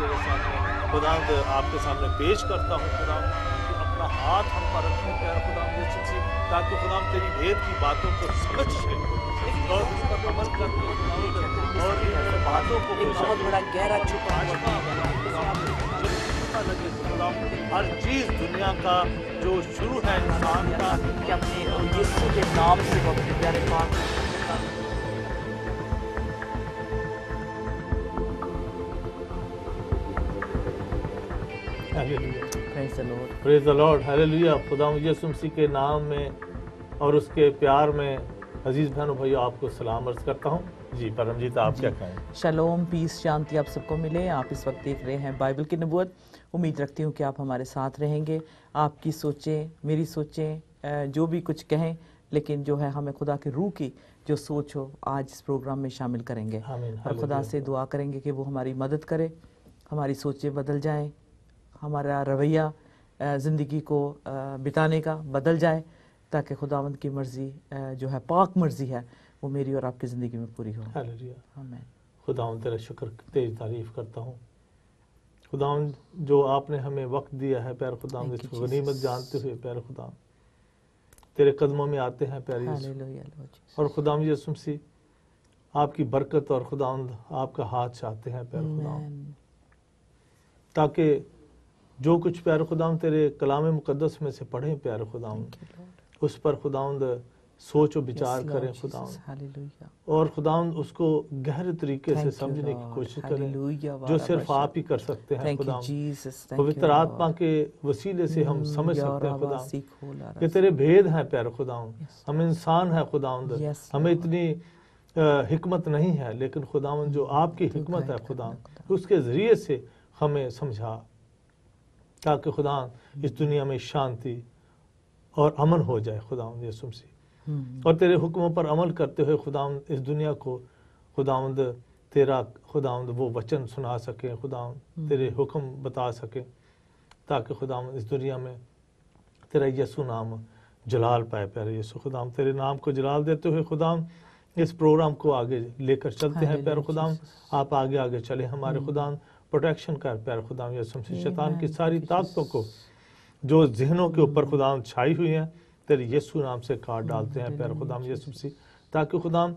تیرے سامنے خداوند آپ کے سامنے پیش کرتا ہوں خداوند کہ اپنا ہاتھ ہم پر رکھیں پیارے خداوند یسوع مسیح تاکہ خداوند تیری بھید کی باتوں کو سمجھ سکیں اور اس پر عمل کرتے خداوند اور ان باتوں کو بہت بڑا گہرا چھپا لگے خداوند ہر چیز دنیا کا جو شروع ہے انسان کا کہ اپنے یسوع کے نام سے وہ اپنے پیارے پاک پریز دی لارڈ ہیلیلویا خداوند یسوع مسیح کے نام میں اور اس کے پیار میں عزیز بہنوں بھائیو آپ کو سلام عرض کرتا ہوں جی پرمجیت آپ کیا کہیں شالوم پیس شانتی آپ سب کو ملے آپ اس وقت دیکھ رہے ہیں بائبل کی نبوت امید رکھتی ہوں کہ آپ ہمارے ساتھ رہیں گے آپ کی سوچیں میری سوچیں جو بھی کچھ کہیں لیکن جو ہے ہمیں خدا کی روح کی جو سوچ ہو آج اس پروگرام میں شامل کریں گے اور خدا سے دعا کریں گے کہ وہ ہماری مدد کرے ہماری سوچیں بدل جائیں ہمارا رویہ زندگی کو بتانے کا بدل جائے تاکہ خداوند کی مرضی جو ہے پاک مرضی ہے وہ میری اور آپ کی زندگی میں پوری ہو آمین خداوند تیرا شکر تیری تعریف کرتا ہوں خداوند جو آپ نے ہمیں وقت دیا ہے پیارے خداوند اس کو غنیمت جانتے ہوئے پیارے خداوند تیرے قدموں میں آتے ہیں پیارے یسوع اور خداوند یسوع مسیح آپ کی برکت اور خداوند آپ کا ہاتھ چاہتے ہیں پیارے خداوند تاکہ جو کچھ پیارے خداوند تیرے کلام مقدس میں سے پڑھیں پیارے خداوند اس پر خداوند سوچ و بچار کریں خداوند اور خداوند اس کو گہرے طریقے سے سمجھنے کی کوشش کریں جو صرف آپ ہی کر سکتے ہیں خداوند پوتر آتما کے وسیلے سے ہم سمجھ سکتے ہیں خداوند کہ تیرے بھید ہیں پیارے خداوند ہم انسان ہیں خداوند ہمیں اتنی حکمت نہیں ہے لیکن خداوند جو آپ کی حکمت ہے خداوند اس کے ذریعے سے ہمیں سمجھا تاکہ خداوند اس دنیا میں شانتی اور امن ہو جائے خداوند یسوع مسیح اور تیرے حکموں پر عمل کرتے ہوئے خداوند اس دنیا کو خداوند تیرا خداوند وہ وچن سنا سکیں خداوند تیرے حکم بتا سکیں تاکہ خداوند اس دنیا میں تیرا یسوع نام جلال پائے پیارے یسوع خداوند تیرے نام کو جلال دیتے ہوئے خداوند اس پروگرام کو آگے لے کر چلتے ہیں پیارے خداوند آپ آگے آگے چلیں ہمارے خداوند پروٹیکشن کر پیارے خداوند یسوع مسیح شیطان کی ساری طاقتوں کو جو ذہنوں کے اوپر خداوند چھائی ہوئی ہیں تیرے یسوع نام سے کاٹ ڈالتے ہیں پیارے خداوند یسوع مسیح تاکہ خداوند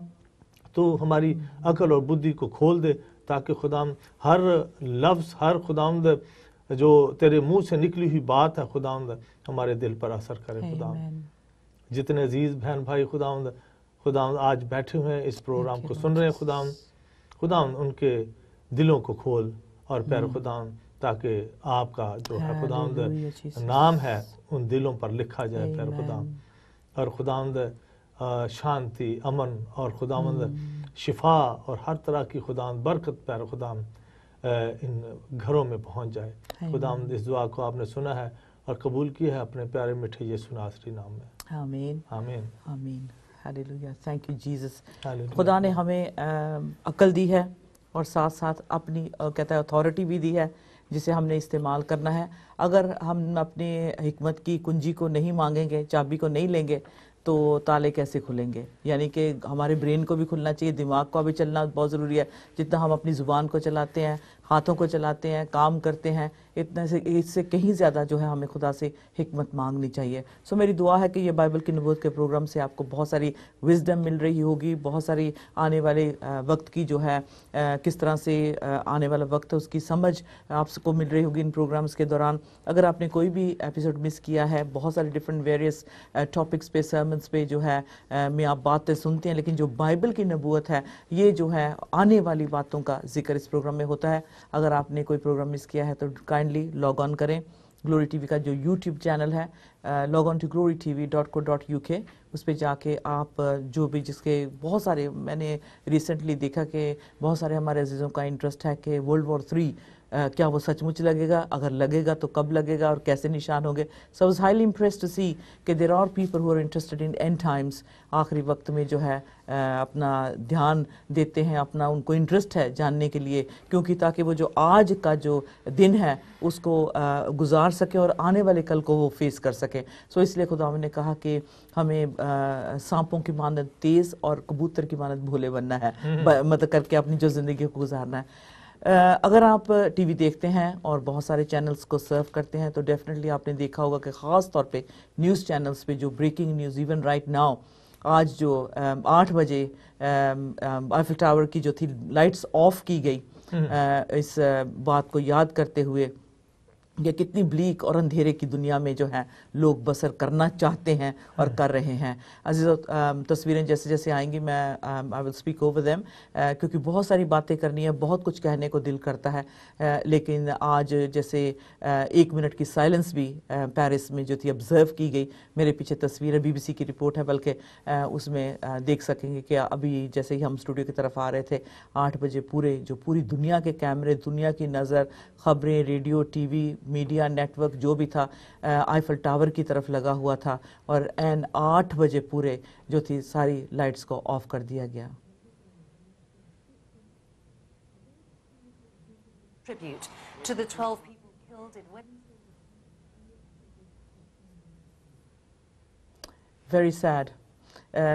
تو ہماری عقل اور بدھی کو کھول دے تاکہ خداوند ہر لفظ ہر خداوند جو تیرے منہ سے نکلی ہوئی بات ہے خداوند ہمارے دل پر اثر کرے خداوند جتنے عزیز بہن بھائی خداوند آج بیٹھے ہوئے ہیں اس پروگرام کو سن رہے ہیں خداوند ان کے دلوں کو کھول اور پیارے خداوند تاکہ آپ کا جو ہے خداوند نام ہے ان دلوں پر لکھا جائے پیارے خداوند اور خداوند شانتی امن اور خداوند شفا اور ہر طرح کی خداوند برکت پیارے خداوند ان گھروں میں پہنچ جائے خداوند اس دعا کو آپ نے سنا ہے اور قبول کیا ہے اپنے پیارے میٹھے یسوع ناصری نام میں آمین آمین آمین ہیلیلویا تھینک یو جیزس خدا نے ہمیں عقل دی ہے اور ساتھ ساتھ اپنی کہتا ہے اتھارٹی بھی دی ہے جسے ہم نے استعمال کرنا ہے اگر ہم اپنے حکمت کی کنجی کو نہیں مانگیں گے چابی کو نہیں لیں گے تو تالے کیسے کھلیں گے یعنی کہ ہمارے برین کو بھی کھلنا چاہیے دماغ کو بھی چلنا بہت ضروری ہے جتنا ہم اپنی زبان کو چلاتے ہیں ہاتھوں کو چلاتے ہیں کام کرتے ہیں اتنا سے اس سے کہیں زیادہ جو ہے ہمیں خدا سے حکمت مانگنی چاہیے سو میری دعا ہے کہ یہ بائبل کی نبوت کے پروگرام سے آپ کو بہت ساری وزڈم مل رہی ہوگی بہت ساری آنے والے وقت کی جو ہے کس طرح سے آنے والا وقت ہے اس کی سمجھ آپ کو مل رہی ہوگی ان پروگرامز کے دوران اگر آپ نے کوئی بھی ایپیسوڈ مس کیا ہے بہت سارے ڈفرینٹ ویریس ٹاپکس پہ سرمنس پہ جو ہے میں آپ باتیں سنتے ہیں لیکن جو بائبل کی نبوت ہے یہ جو ہے آنے والی باتوں کا ذکر اس پروگرام میں ہوتا ہے اگر آپ نے کوئی پروگرام مس کیا ہے تو کائنڈلی لاگ آن کریں گلوری ٹی وی کا جو یوٹیوب چینل ہے لاگ آن ٹو glorytv.co.uk اس پہ جا کے آپ جو بھی جس کے بہت سارے میں نے ریسنٹلی دیکھا کہ بہت سارے ہمارے عزیزوں کا انٹرسٹ ہے کہ World War III کیا وہ سچ مچ لگے گا اگر لگے گا تو کب لگے گا اور کیسے نشان ہوں گے so I was highly impressed to see کہ there are people who are interested in end times آخری وقت میں جو ہے اپنا دھیان دیتے ہیں اپنا ان کو انٹرسٹ ہے جاننے کے لیے کیونکہ تاکہ وہ جو آج کا جو دن ہے اس کو گزار سکے اور آنے والے کل کو وہ فیس کر سکے سو اس لیے خدا نے کہا کہ ہمیں سانپوں کی مانند تیز اور کبوتر کی مانند بھولے بننا ہے مطلب کر کے اپنی جو زندگی کو گزارنا ہے اگر آپ ٹی وی دیکھتے ہیں اور بہت سارے چینلز کو سرو کرتے ہیں تو ڈیفینیٹلی آپ نے دیکھا ہوگا کہ خاص طور پہ نیوز چینلز پہ جو breaking news even right now آج جو 8 بجے آئیفل ٹاور کی جو تھی لائٹس آف کی گئی اس بات کو یاد کرتے ہوئے کہ کتنی بلیک اور اندھیرے کی دنیا میں جو ہے لوگ بسر کرنا چاہتے ہیں اور کر رہے ہیں. عزیزو تصویریں جیسے جیسے آئیں گی میں I will speak over them کیونکہ بہت ساری باتیں کرنی ہے, بہت کچھ کہنے کو دل کرتا ہے, لیکن آج جیسے 1 منٹ کی سائلنس بھی پیرس میں جو تھی آبزرو کی گئی. میرے پیچھے تصویر ہے, BBC کی رپورٹ ہے, بلکہ اس میں دیکھ سکیں گے کہ ابھی جیسے ہی ہم اسٹوڈیو کی طرف آ رہے تھے 8 بجے پوری دنیا کے کیمرے, دنیا کی نظر, خبریں, radio, TV, media network جو بھی تھا آئیفل ٹاور کی طرف لگا ہوا تھا اور 8 بجے پورے جو تھی ساری لائٹس کو آف کر دیا گیا. Tribute to the 12 people killed in Very sad.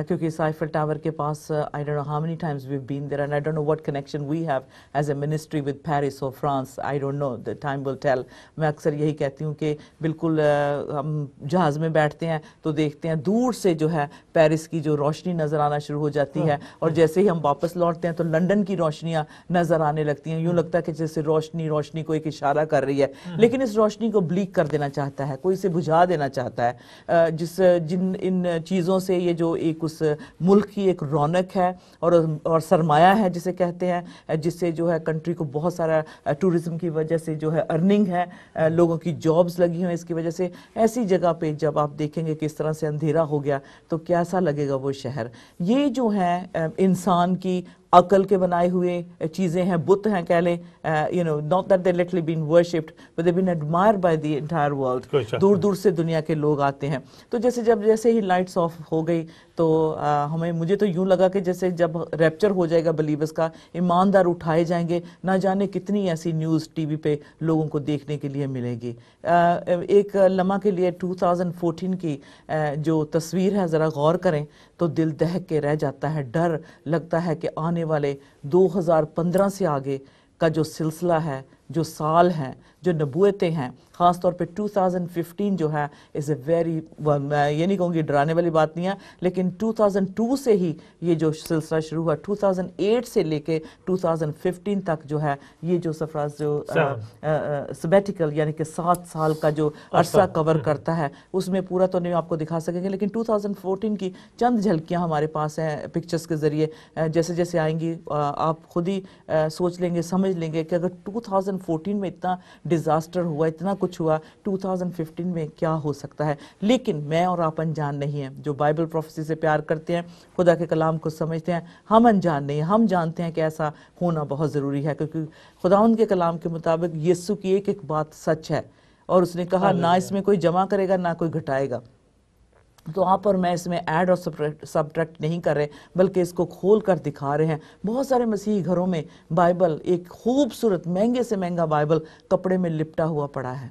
کیونکہ اس آئیفل ٹاور کے پاس I don't know how many times we've been there and I don't know what connection we have as a ministry with Paris or France. I don't know, the time will tell. میں اکثر یہی کہتی ہوں کہ بالکل ہم جہاز میں بیٹھتے ہیں تو دیکھتے ہیں دور سے جو ہے پیرس کی جو روشنی نظر آنا شروع ہو جاتی ہے اور جیسے ہی ہم واپس لوٹتے ہیں تو لنڈن کی روشنیاں نظر آنے لگتی ہیں. یوں لگتا ہے کہ جیسے روشنی کو ایک اشارہ کر رہی ہے, لیکن اس روشنی کو بلیک کر دینا چاہتا ہے, کوئی اسے بجھا دینا چاہتا ہے. ان چیزوں سے یہ جو ایک اس ملک کی ایک رونق ہے اور سرمایہ ہے جسے کہتے ہیں, جس سے جو ہے کنٹری کو بہت سارا ٹورزم کی وجہ سے جو ہے ارننگ ہے, لوگوں کی جابز لگی ہیں اس کی وجہ سے. ایسی جگہ پہ جب آپ دیکھیں گے کہ اس طرح سے اندھیرا ہو گیا تو کیسا لگے گا وہ شہر. یہ جو ہے انسان کی عقل کے بنائے ہوئے چیزیں ہیں, بت ہیں کہہ لیں, not that they're literally been worshipped but they've been admired by the entire world. دور دور سے دنیا کے لوگ آتے ہیں. تو جیسے ہی لائٹس آف ہو گئی تو مجھے تو یوں لگا کہ جیسے جب ریپچر ہو جائے گا بلیورز کا, ایماندار اٹھائے جائیں گے, نہ جانے کتنی ایسی نیوز ٹی وی پہ لوگوں کو دیکھنے کے لیے ملے گی. ایک لمحہ کے لیے 2014 کی جو تصویر ہے ذرا غور کریں تو دل دہک کے رہ جاتا ہے. ڈر لگتا ہے کہ آنے والے 2015 سے آگے کا جو سلسلہ ہے, جو سال ہیں, جو نبوتیں ہیں, خاص طور پہ 2015 جو ہے is a very میں یہ نہیں کہوں گی ڈرانے والی بات نہیں ہے, لیکن 2002 سے ہی یہ جو سلسلہ شروع ہوا, 2008 سے لے کے 2015 تک جو ہے یہ جو سفراز جو سبیٹیکل یعنی کہ 7 سال کا جو عرصہ کور کرتا ہے, اس میں پورا تو نہیں آپ کو دکھا سکیں گے, لیکن 2014 کی چند جھلکیاں ہمارے پاس ہیں پکچرز کے ذریعے. جیسے جیسے آئیں گی آپ خود ہی سوچ لیں گے, سمجھ لیں گے کہ اگر 2014 میں اتنا ڈیزاسٹر ہوا, اتنا کچھ ہوا, 2015 میں کیا ہو سکتا ہے. لیکن میں اور آپ انجان نہیں ہیں, جو بائبل پروفیسی سے پیار کرتے ہیں, خدا کے کلام کو سمجھتے ہیں, ہم انجان نہیں ہیں. ہم جانتے ہیں کہ ایسا ہونا بہت ضروری ہے, کیونکہ خداوند کے کلام کے مطابق یسوع کی ایک ایک بات سچ ہے, اور اس نے کہا نہ اس میں کوئی جمع کرے گا نہ کوئی گھٹائے گا. تو آپ اور میں اس میں ایڈ اور سبٹریکٹ نہیں کر رہے, بلکہ اس کو کھول کر دکھا رہے ہیں. بہت سارے مسیحی گھروں میں بائبل, ایک خوبصورت مہنگے سے مہنگا بائبل کپڑے میں لپٹا ہوا پڑا ہے,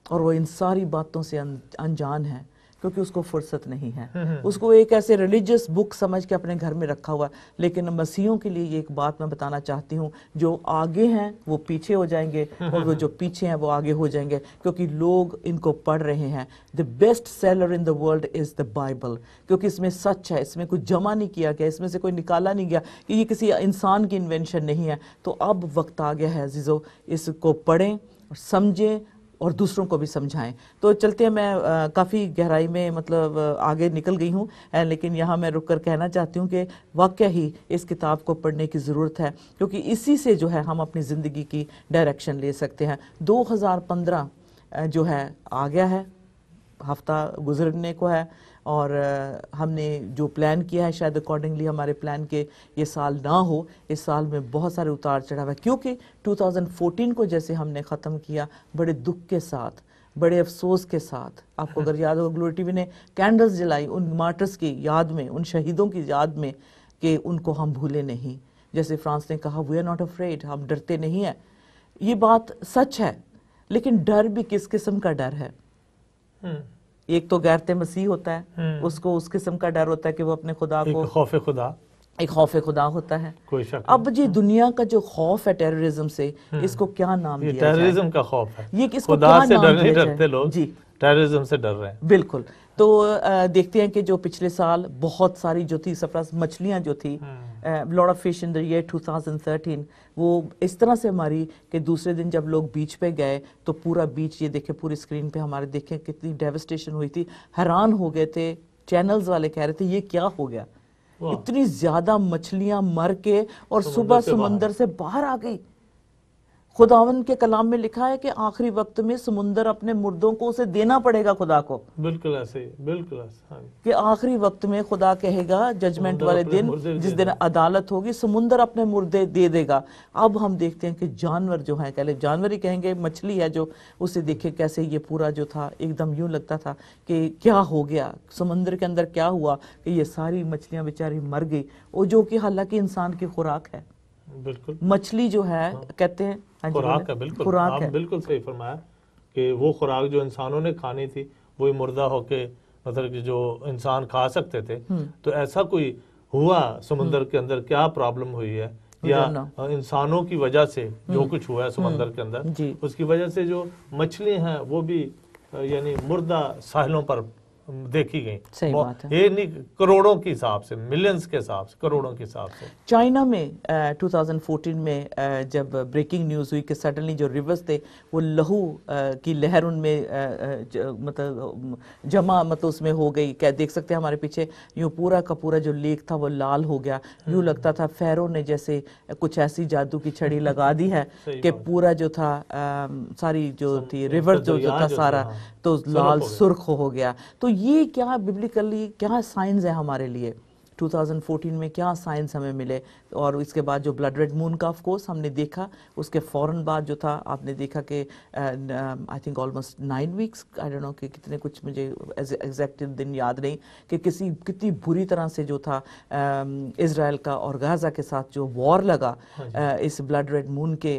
اور وہ ان ساری باتوں سے انجان ہے کیونکہ اس کو فرصت نہیں ہے. اس کو ایک ایسے ریلیجس بک سمجھ کے اپنے گھر میں رکھا ہوا. لیکن مسیحیوں کے لیے یہ ایک بات میں بتانا چاہتی ہوں, جو آگے ہیں وہ پیچھے ہو جائیں گے اور وہ جو پیچھے ہیں وہ آگے ہو جائیں گے, کیونکہ لوگ ان کو پڑھ رہے ہیں. The best seller in the world is the Bible, کیونکہ اس میں سچ ہے, اس میں کوئی جمع نہیں کیا گیا, اس میں سے کوئی نکالا نہیں گیا, کہ یہ کسی انسان کی انوینشن نہیں ہے. تو اب وقت آ گیا ہے عزیزو, اس کو پڑھیں اور سمجھیں اور دوسروں کو بھی سمجھائیں. تو چلتے ہیں, میں کافی گہرائی میں مطلب آگے نکل گئی ہوں, لیکن یہاں میں رک کر کہنا چاہتی ہوں کہ واقعہ ہی اس کتاب کو پڑھنے کی ضرورت ہے, کیونکہ اسی سے جو ہے ہم اپنی زندگی کی ڈائریکشن لے سکتے ہیں. 2015 جو ہے آ گیا ہے, ہفتہ گزرنے کو ہے, اور ہم نے جو پلان کیا ہے شاید اکارڈنگلی ہمارے پلان کے یہ سال نہ ہو. اس سال میں بہت سارے اتار چڑھاو ہے, کیونکہ 2014 کو جیسے ہم نے ختم کیا بڑے دکھ کے ساتھ, بڑے افسوس کے ساتھ. آپ کو اگر یاد ہوگا گلوری ٹی وی نے کینڈلز جلائی ان مارٹرز کی یاد میں, ان شہیدوں کی یاد میں, کہ ان کو ہم بھولے نہیں. جیسے فرانس نے کہا وی آر ناٹ افریڈ, ہم ڈرتے نہیں ہیں. یہ بات سچ ہے, لیکن ڈر بھی کس قسم کا ڈر ہے. ایک تو غیرت مسیح ہوتا ہے, اس کو اس قسم کا ڈر ہوتا ہے کہ وہ اپنے خدا کو, خوف خدا, ایک خوف خدا ہوتا ہے. کوئی شک اب جی دنیا کا جو خوف ہے ٹیررزم سے, اس کو کیا نام دیا جائے؟ ٹیررزم کا خوف ہے. یہ کس کو خدا کیا سے نام نہیں دیا ڈرتے جائے؟ لوگ, جی ٹیررزم سے ڈر رہے ہیں. بالکل. تو دیکھتے ہیں کہ جو پچھلے سال بہت ساری جو تھی سرفراز مچھلیاں جو تھی, lot of fish in the air 2013, وہ اس طرح سے ماری کہ دوسرے دن جب لوگ بیچ پہ گئے تو پورا بیچ, یہ دیکھیں پوری اسکرین پہ ہمارے دیکھیں کتنی ڈیوسٹیشن ہوئی تھی, حیران ہو گئے تھے. چینلز والے کہہ رہے تھے یہ کیا ہو گیا, اتنی زیادہ مچھلیاں مر کے اور صبح سمندر سے باہر آ گئی. خداوند کے کلام میں لکھا ہے کہ آخری وقت میں سمندر اپنے مردوں کو اسے دینا پڑے گا خدا کو. بالکل ایسے, بالکل ایسے, کہ آخری وقت میں خدا کہے گا ججمنٹ والے دن, جس دن عدالت ہوگی, سمندر اپنے مردے دے دے گا. اب ہم دیکھتے ہیں کہ جانور جو ہیں, کہلے جانور ہی کہیں گے, مچھلی ہے جو, اسے دیکھیں کیسے یہ پورا جو تھا ایک دم یوں لگتا تھا کہ کیا ہو گیا, سمندر کے اندر کیا ہوا کہ یہ ساری مچھلیاں بیچاری مر گئی, اور جو کہ حالانکہ انسان کی خوراک ہے. بالکل مچھلی جو ہے کہتے ہیں خوراک ہے. بالکل آپ بالکل صحیح فرمایا کہ وہ خوراک جو انسانوں نے کھانی تھی وہی مردہ ہو کے, مطلب کہ جو انسان کھا سکتے تھے. تو ایسا کوئی ہوا سمندر کے اندر, کیا پرابلم ہوئی ہے, یا انسانوں کی وجہ سے جو کچھ ہوا ہے سمندر کے اندر, اس کی وجہ سے جو مچھلی ہیں وہ بھی یعنی مردہ ساحلوں پر دیکھی گئی. صحیح بات ہے. یہ نہیں کروڑوں کے حساب سے, ملینز کے حساب سے, کروڑوں کے حساب سے. چائنا میں 2014 میں جب بریکنگ نیوز ہوئی کہ سڈنلی جو ریورز تھے وہ لہو کی لہر ان میں مطلب جمع, مطلب اس میں ہو گئی. کیا دیکھ سکتے ہیں ہمارے پیچھے, یوں پورا کا پورا جو لیک تھا وہ لال ہو گیا. یوں لگتا تھا فیرو نے جیسے کچھ ایسی جادو کی چھڑی لگا دی ہے کہ پورا جو تھا ساری جو تھی ریور جو تھا سارا تو لال سرخ ہو گیا. تو یہ کیا ببلیکلی کیا سائنز ہے ہمارے لیے 2014 میں, کیا سائنس ہمیں ملے. اور اس کے بعد جو بلڈ ریڈ مون کا آف کورس ہم نے دیکھا, اس کے فوراً بعد جو تھا آپ نے دیکھا کہ I think almost 9 weeks, I don't know کہ کتنے, کچھ مجھے ایگزیکٹ دن یاد نہیں, کہ کتنی بری طرح سے جو تھا اسرائیل کا اور غزہ کے ساتھ جو وار لگا اس بلڈ ریڈ مون کے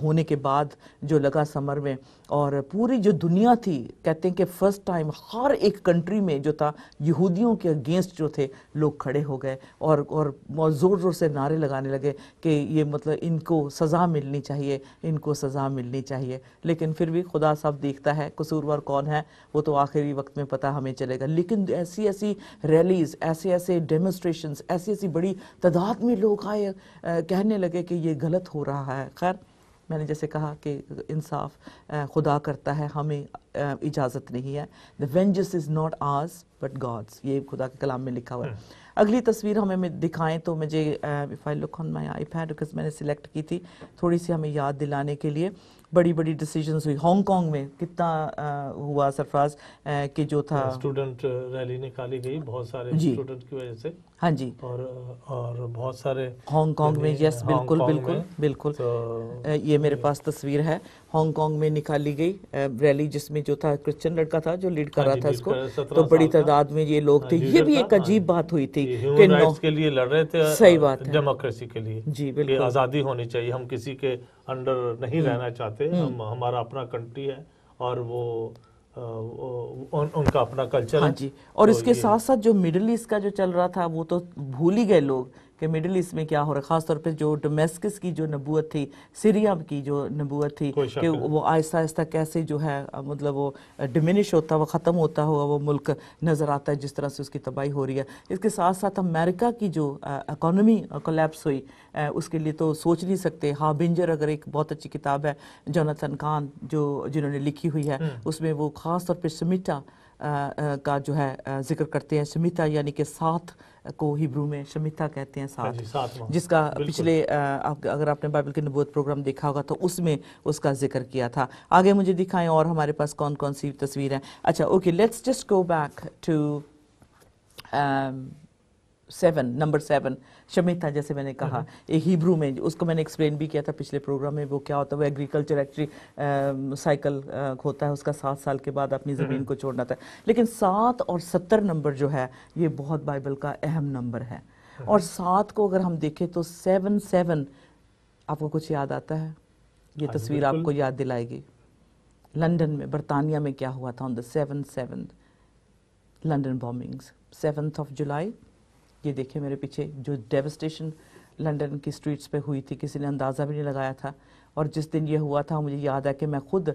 ہونے کے بعد جو لگا سمر میں. اور پوری جو دنیا تھی, کہتے ہیں کہ فرسٹ ٹائم ہر ایک کنٹری میں جو تھا یہودیوں کے اگینسٹ جو تھے لوگ کھڑے ہو گئے اور زور زور سے نعرے لگانے لگے کہ یہ مطلب ان کو سزا ملنی چاہیے, ان کو سزا ملنی چاہیے. لیکن پھر بھی خدا سب دیکھتا ہے, قصوروار کون ہے وہ تو آخری وقت میں پتہ ہمیں چلے گا. لیکن ایسی ریلیز, ایسے ڈیمونسٹریشنز, ایسی بڑی تعداد میں لوگ آئے, کہنے لگے کہ یہ غلط ہو رہا ہے. خیر میں نے جیسے کہا کہ انصاف خدا کرتا ہے, ہمیں اجازت نہیں ہے. The vengeance is not ours but God's, یہ خدا کے کلام میں لکھا ہوا ہے. اگلی تصویر ہمیں دکھائیں تو مجھے if I look on my iPad, because میں نے سلیکٹ کی تھی تھوڑی سی ہمیں یاد دلانے کے لیے. بڑی ڈیسیجنز ہوئی ہانگ کانگ میں, کتنا ہوا سرفراز کہ جو تھا اسٹوڈنٹ ریلی نکالی گئی بہت سارے اسٹوڈنٹ کی وجہ سے. ہاں جی, اور بہت سارے ہانگ کانگ میں, یس بالکل. یہ میرے پاس تصویر ہے, ہانگ کانگ میں نکالی گئی ریلی جس میں جو تھا کرسچن لڑکا تھا جو لیڈ کر رہا تھا اس کو, تو بڑی تعداد میں یہ لوگ تھے. یہ بھی ایک عجیب بات ہوئی تھی کہ ہیومن رائٹس کے لیے لڑ رہے تھے, صحیح بات ہے, ڈیموکریسی کے لیے, جی بالکل, آزادی ہونی چاہیے, ہم کسی کے انڈر نہیں رہنا چاہتے, ہمارا اپنا کنٹری ہے اور وہ ان کا اپنا کلچر ہے. ہاں جی. اور اس کے ساتھ ساتھ جو مڈل ایسٹ کا جو چل رہا تھا وہ تو بھول ہی گئے لوگ کہ مڈل ایسٹ میں کیا ہو رہا ہے, خاص طور پہ جو ڈومیسکس کی جو نبوت تھی, سیریا کی جو نبوت تھی کہ وہ آہستہ آہستہ کیسے جو ہے مطلب وہ ڈیمینش ہوتا ہوا, ختم ہوتا ہوا وہ ملک نظر آتا ہے, جس طرح سے اس کی تباہی ہو رہی ہے. اس کے ساتھ ساتھ امریکہ کی جو اکانومی کولیپس ہوئی, اس کے لیے تو سوچ نہیں سکتے. ہاربنجر اگر ایک بہت اچھی کتاب ہے جوناتھن کان جنہوں نے لکھی ہوئی ہے, اس میں وہ خاص طور پہ شمیتا کا جو ہے ذکر کرتے ہیں. شمیتا یعنی کہ ساتھ کو ہیبرو میں شمیتا کہتے ہیں, ساتھ, جس کا پچھلے اگر آپ نے بائبل کے نبوت پروگرام دیکھا ہوگا تو اس میں اس کا ذکر کیا تھا. آگے مجھے دکھائیں اور ہمارے پاس کون کون سی تصویر ہیں. اچھا okay, let's just go back to 7, number 7 Shamita. جیسے میں نے کہا ایک ہیبرو میں, اس کو میں نے ایکسپلین بھی کیا تھا پچھلے پروگرام میں, وہ کیا ہوتا ہے, وہ ایگریکلچر ایکچولی سائیکل ہوتا ہے, اس کا 7 سال کے بعد اپنی زمین کو چھوڑنا تھا. لیکن 7 اور 70 نمبر جو ہے یہ بہت بائبل کا اہم نمبر ہے. اور 7 کو اگر ہم دیکھیں تو 7 آپ کو کچھ یاد آتا ہے؟ یہ تصویر آپ کو یاد دلائے گی لندن میں, برطانیہ میں کیا ہوا تھا on the 7/7 London bombings 7th of July یہ دیکھیں میرے پیچھے جو ڈیوسٹیشن لنڈن کی سٹریٹس پہ ہوئی تھی کسی نے اندازہ بھی نہیں لگایا تھا. اور جس دن یہ ہوا تھا مجھے یاد ہے کہ میں خود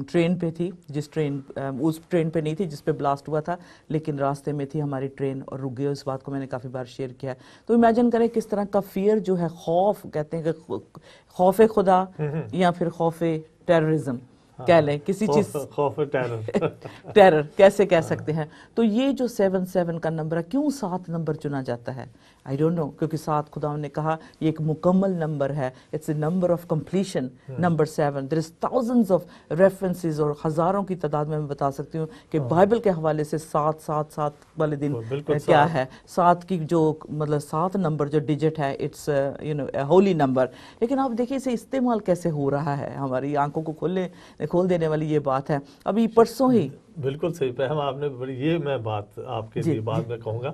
ٹرین پہ تھی, اس ٹرین پہ نہیں تھی جس پہ بلاسٹ ہوا تھا, لیکن راستے میں تھی ہماری ٹرین اور رک گئی. اس بات کو میں نے کافی بار شیئر کیا ہے. تو امیجن کریں کس طرح کا فیئر جو ہے, خوف کہتے ہیں کہ خوف خدا یا پھر خوف ٹیررزم کہہ لیں, کسی چیز خوف ٹیرر کیسے کہہ سکتے ہیں. تو یہ جو 7 کا نمبر ہے, کیوں 7 نمبر چنا جاتا ہے, I don't know, کیونکہ 7 خدا نے کہا یہ ایک مکمل نمبر ہے. It's a number of completion, number 7. There is thousands of references اور ہزاروں کی تعداد میں بتا سکتی ہوں کہ بائبل کے حوالے سے 7 والے دن کیا ہے. 7 کی جو مطلب 7 نمبر جو ڈیجٹ ہے, it's a holy number. لیکن آپ دیکھیں اسے استعمال کیسے ہو رہا ہے, ہماری آنکھوں کو کھول دینے والی یہ بات ہے. ابھی پرسوں ہی بالکل صحیح پہم آپ نے, بڑی یہ میں بات آپ کے لیے بعد میں کہوں گا,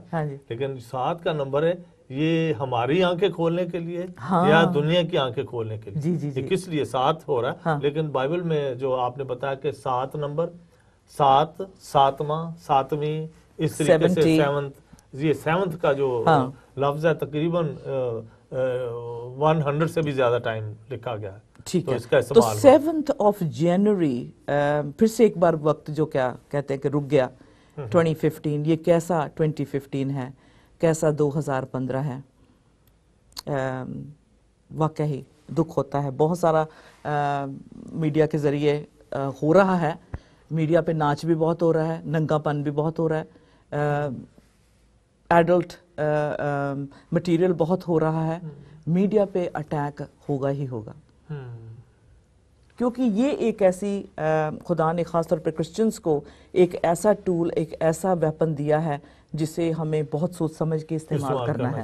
لیکن 7 کا نمبر ہے, یہ ہماری آنکھیں کھولنے کے لیے یا دنیا کی آنکھیں کھولنے کے لیے, کس لیے 7 ہو رہا ہے. لیکن بائبل میں جو آپ نے بتایا کہ 7 نمبر, 7 7واں 7ویں, اس طریقے سے 7th, یہ 7th کا جو لفظ ہے تقریباً 100 سے بھی زیادہ ٹائم لکھا گیا ہے. ٹھیک ہے, تو 7th of January پھر سے ایک بار وقت جو کیا کہتے ہیں کہ رک گیا 2015. یہ کیسا 2015 ہے, کیسا 2015 ہے, واقعی دکھ ہوتا ہے. بہت سارا میڈیا کے ذریعے ہو رہا ہے, میڈیا پہ ناچ بھی بہت ہو رہا ہے, ننگا پن بھی بہت ہو رہا ہے, ایڈلٹ مٹیریل بہت ہو رہا ہے. میڈیا پہ اٹیک ہوگا ہی ہوگا, کیونکہ یہ ایک ایسی خدا نے خاص طور پہ کرسچنز کو ایک ایسا ٹول, ایک ایسا ویپن دیا ہے جسے ہمیں بہت سوچ سمجھ کے استعمال کرنا ہے.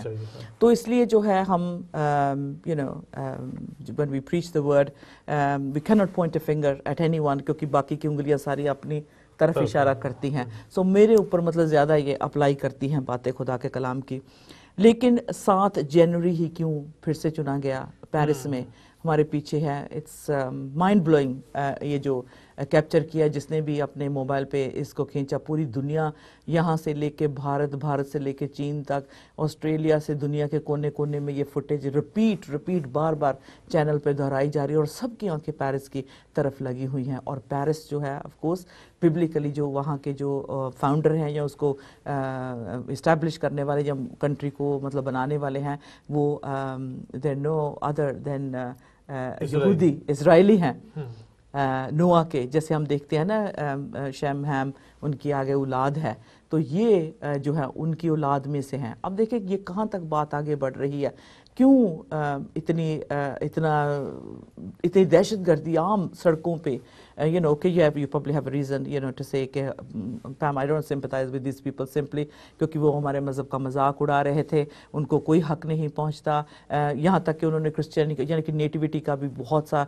تو اس لیے جو ہے ہم when we preach the word we cannot point a finger at anyone, کیونکہ باقی کی انگلیاں ساری اپنی طرف اشارہ کرتی ہیں. سو میرے اوپر مطلب زیادہ یہ اپلائی کرتی ہیں باتیں خدا کے کلام کی. لیکن 7 جنوری ہی کیوں پھر سے چنا گیا پیرس میں, ہمارے پیچھے ہے. اٹس مائنڈ بلوئنگ, یہ جو کیپچر کیا جس نے بھی اپنے موبائل پہ اس کو کھینچا. پوری دنیا یہاں سے لے کے بھارت سے لے کے چین تک, آسٹریلیا سے دنیا کے کونے کونے میں یہ فوٹیج رپیٹ بار چینل پہ دہرائی جا رہی ہے, اور سب کی آنکھیں پیرس کی طرف لگی ہوئی ہیں. اور پیرس جو ہے آف کورس ببلیکلی جو وہاں کے جو فاؤنڈر ہیں یا اس کو اسٹیبلش کرنے والے یا کنٹری کو مطلب بنانے والے ہیں, وہ دیر نو ادر دین یہودی اسرائیلی ہیں, نوآ کے, جیسے ہم دیکھتے ہیں نا شیم ہیم ان کی آگے اولاد ہے, تو یہ جو ہے ان کی اولاد میں سے ہیں. اب دیکھیں یہ کہاں تک بات آگے بڑھ رہی ہے, کیوں اتنی دہشت گردی عام سڑکوں پہ, کہ you probably have a reason to say کہ Pam, I don't sympathize with these people simply کیونکہ وہ ہمارے مذہب کا مذاق اڑا رہے تھے, ان کو کوئی حق نہیں پہنچتا. یہاں تک کہ انہوں نے کرسچینٹی یعنی کہ نیٹیوٹی کا بھی بہت سا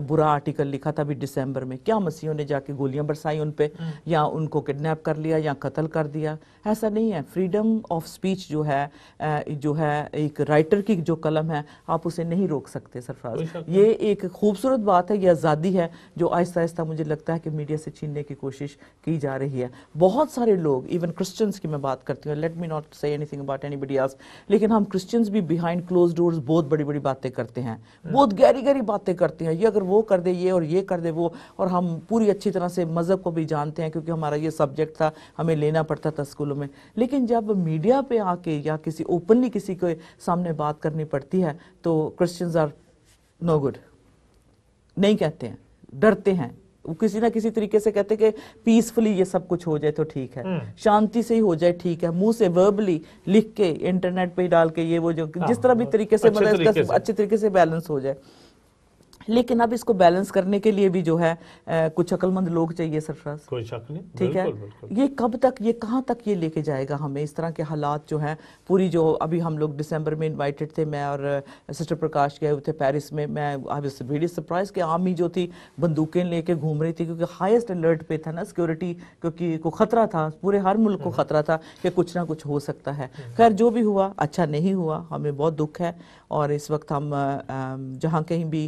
برا آرٹیکل لکھا تھا بھی دسمبر میں. کیا مسیحوں نے جا کے گولیاں برسائی ان پہ, یا ان کو کڈنیپ کر لیا یا قتل کر دیا؟ ایسا نہیں ہے. فریڈم آف سپیچ جو ہے ایک رائٹر کی جو قلم ہے, آپ اسے نہیں روک سکتے سرفراز. یہ ایک خوبصورت بات ہے, یہ آزادی ہے جو آہستہ آہستہ مجھے لگتا ہے کہ میڈیا سے چھیننے کی کوشش کی جا رہی ہے. بہت سارے لوگ, ایون کرسچنز کی میں بات کرتی ہوں, let me not say anything about anybody else, لیکن ہم کرسچنز بھی بیہائنڈ کلوز ڈورز بہت بڑی باتیں کرتے ہیں, بہت گہری باتیں کرتے ہیں. یہ اگر وہ کر دے یہ, اور یہ کر دے وہ, اور ہم پوری اچھی طرح سے مذہب کو بھی جانتے ہیں کیونکہ ہمارا یہ سبجیکٹ تھا, ہمیں لینا پڑتا تھا اسکولوں میں. لیکن جب میڈیا پہ آ کے یا کسی اوپنلی کسی کے سامنے بات کرنی پڑتی ہے تو کرسچنز آر نو گڈ, نہیں کہتے ہیں, ڈرتے ہیں. وہ کسی نہ کسی طریقے سے کہتے کہ پیسفلی یہ سب کچھ ہو جائے تو ٹھیک ہے, شانتی سے ہی ہو جائے ٹھیک ہے, منہ سے وربلی لکھ کے انٹرنیٹ پہ ڈال کے یہ وہ جو جس طرح بھی طریقے سے مطلب اچھے طریقے سے بیلنس ہو جائے. لیکن اب اس کو بیلنس کرنے کے لیے بھی جو ہے کچھ عقل مند لوگ چاہیے سرفراز. کوئی شک نہیں. ٹھیک ہے, یہ کب تک, یہ کہاں تک یہ لے کے جائے گا ہمیں؟ اس طرح کے حالات جو ہیں پوری, جو ابھی ہم لوگ دسمبر میں انوائٹڈ تھے, میں اور سسٹر پرکاش گئے ہوئے تھے پیرس میں. میں آئی واز ویری سرپرائز کہ آرمی جو تھی بندوقیں لے کے گھوم رہی تھی, کیونکہ ہائیسٹ الرٹ پہ تھا نا سیکورٹی, کیونکہ کو خطرہ تھا, پورے ہر ملک کو خطرہ تھا کہ کچھ نہ کچھ ہو سکتا ہے. خیر جو بھی ہوا اچھا نہیں ہوا, ہمیں بہت دکھ ہے. اور اس وقت ہم جہاں کہیں بھی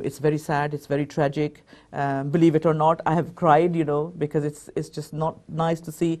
It's very sad, it's very tragic. Believe it or not, I have cried, you know, because it's just not nice to see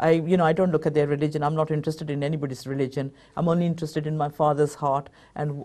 I don't look at their religion. I'm not interested in anybody's religion. I'm only interested in my father's heart and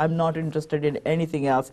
I'm not interested in anything else.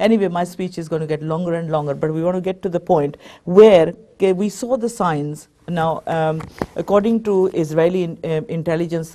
Anyway, my speech is going to get longer and longer, but we want to get to the point where we saw the signs. Now, according to Israeli intelligence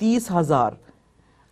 30,000,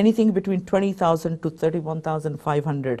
anything between 20,000 to 31,500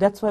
That's why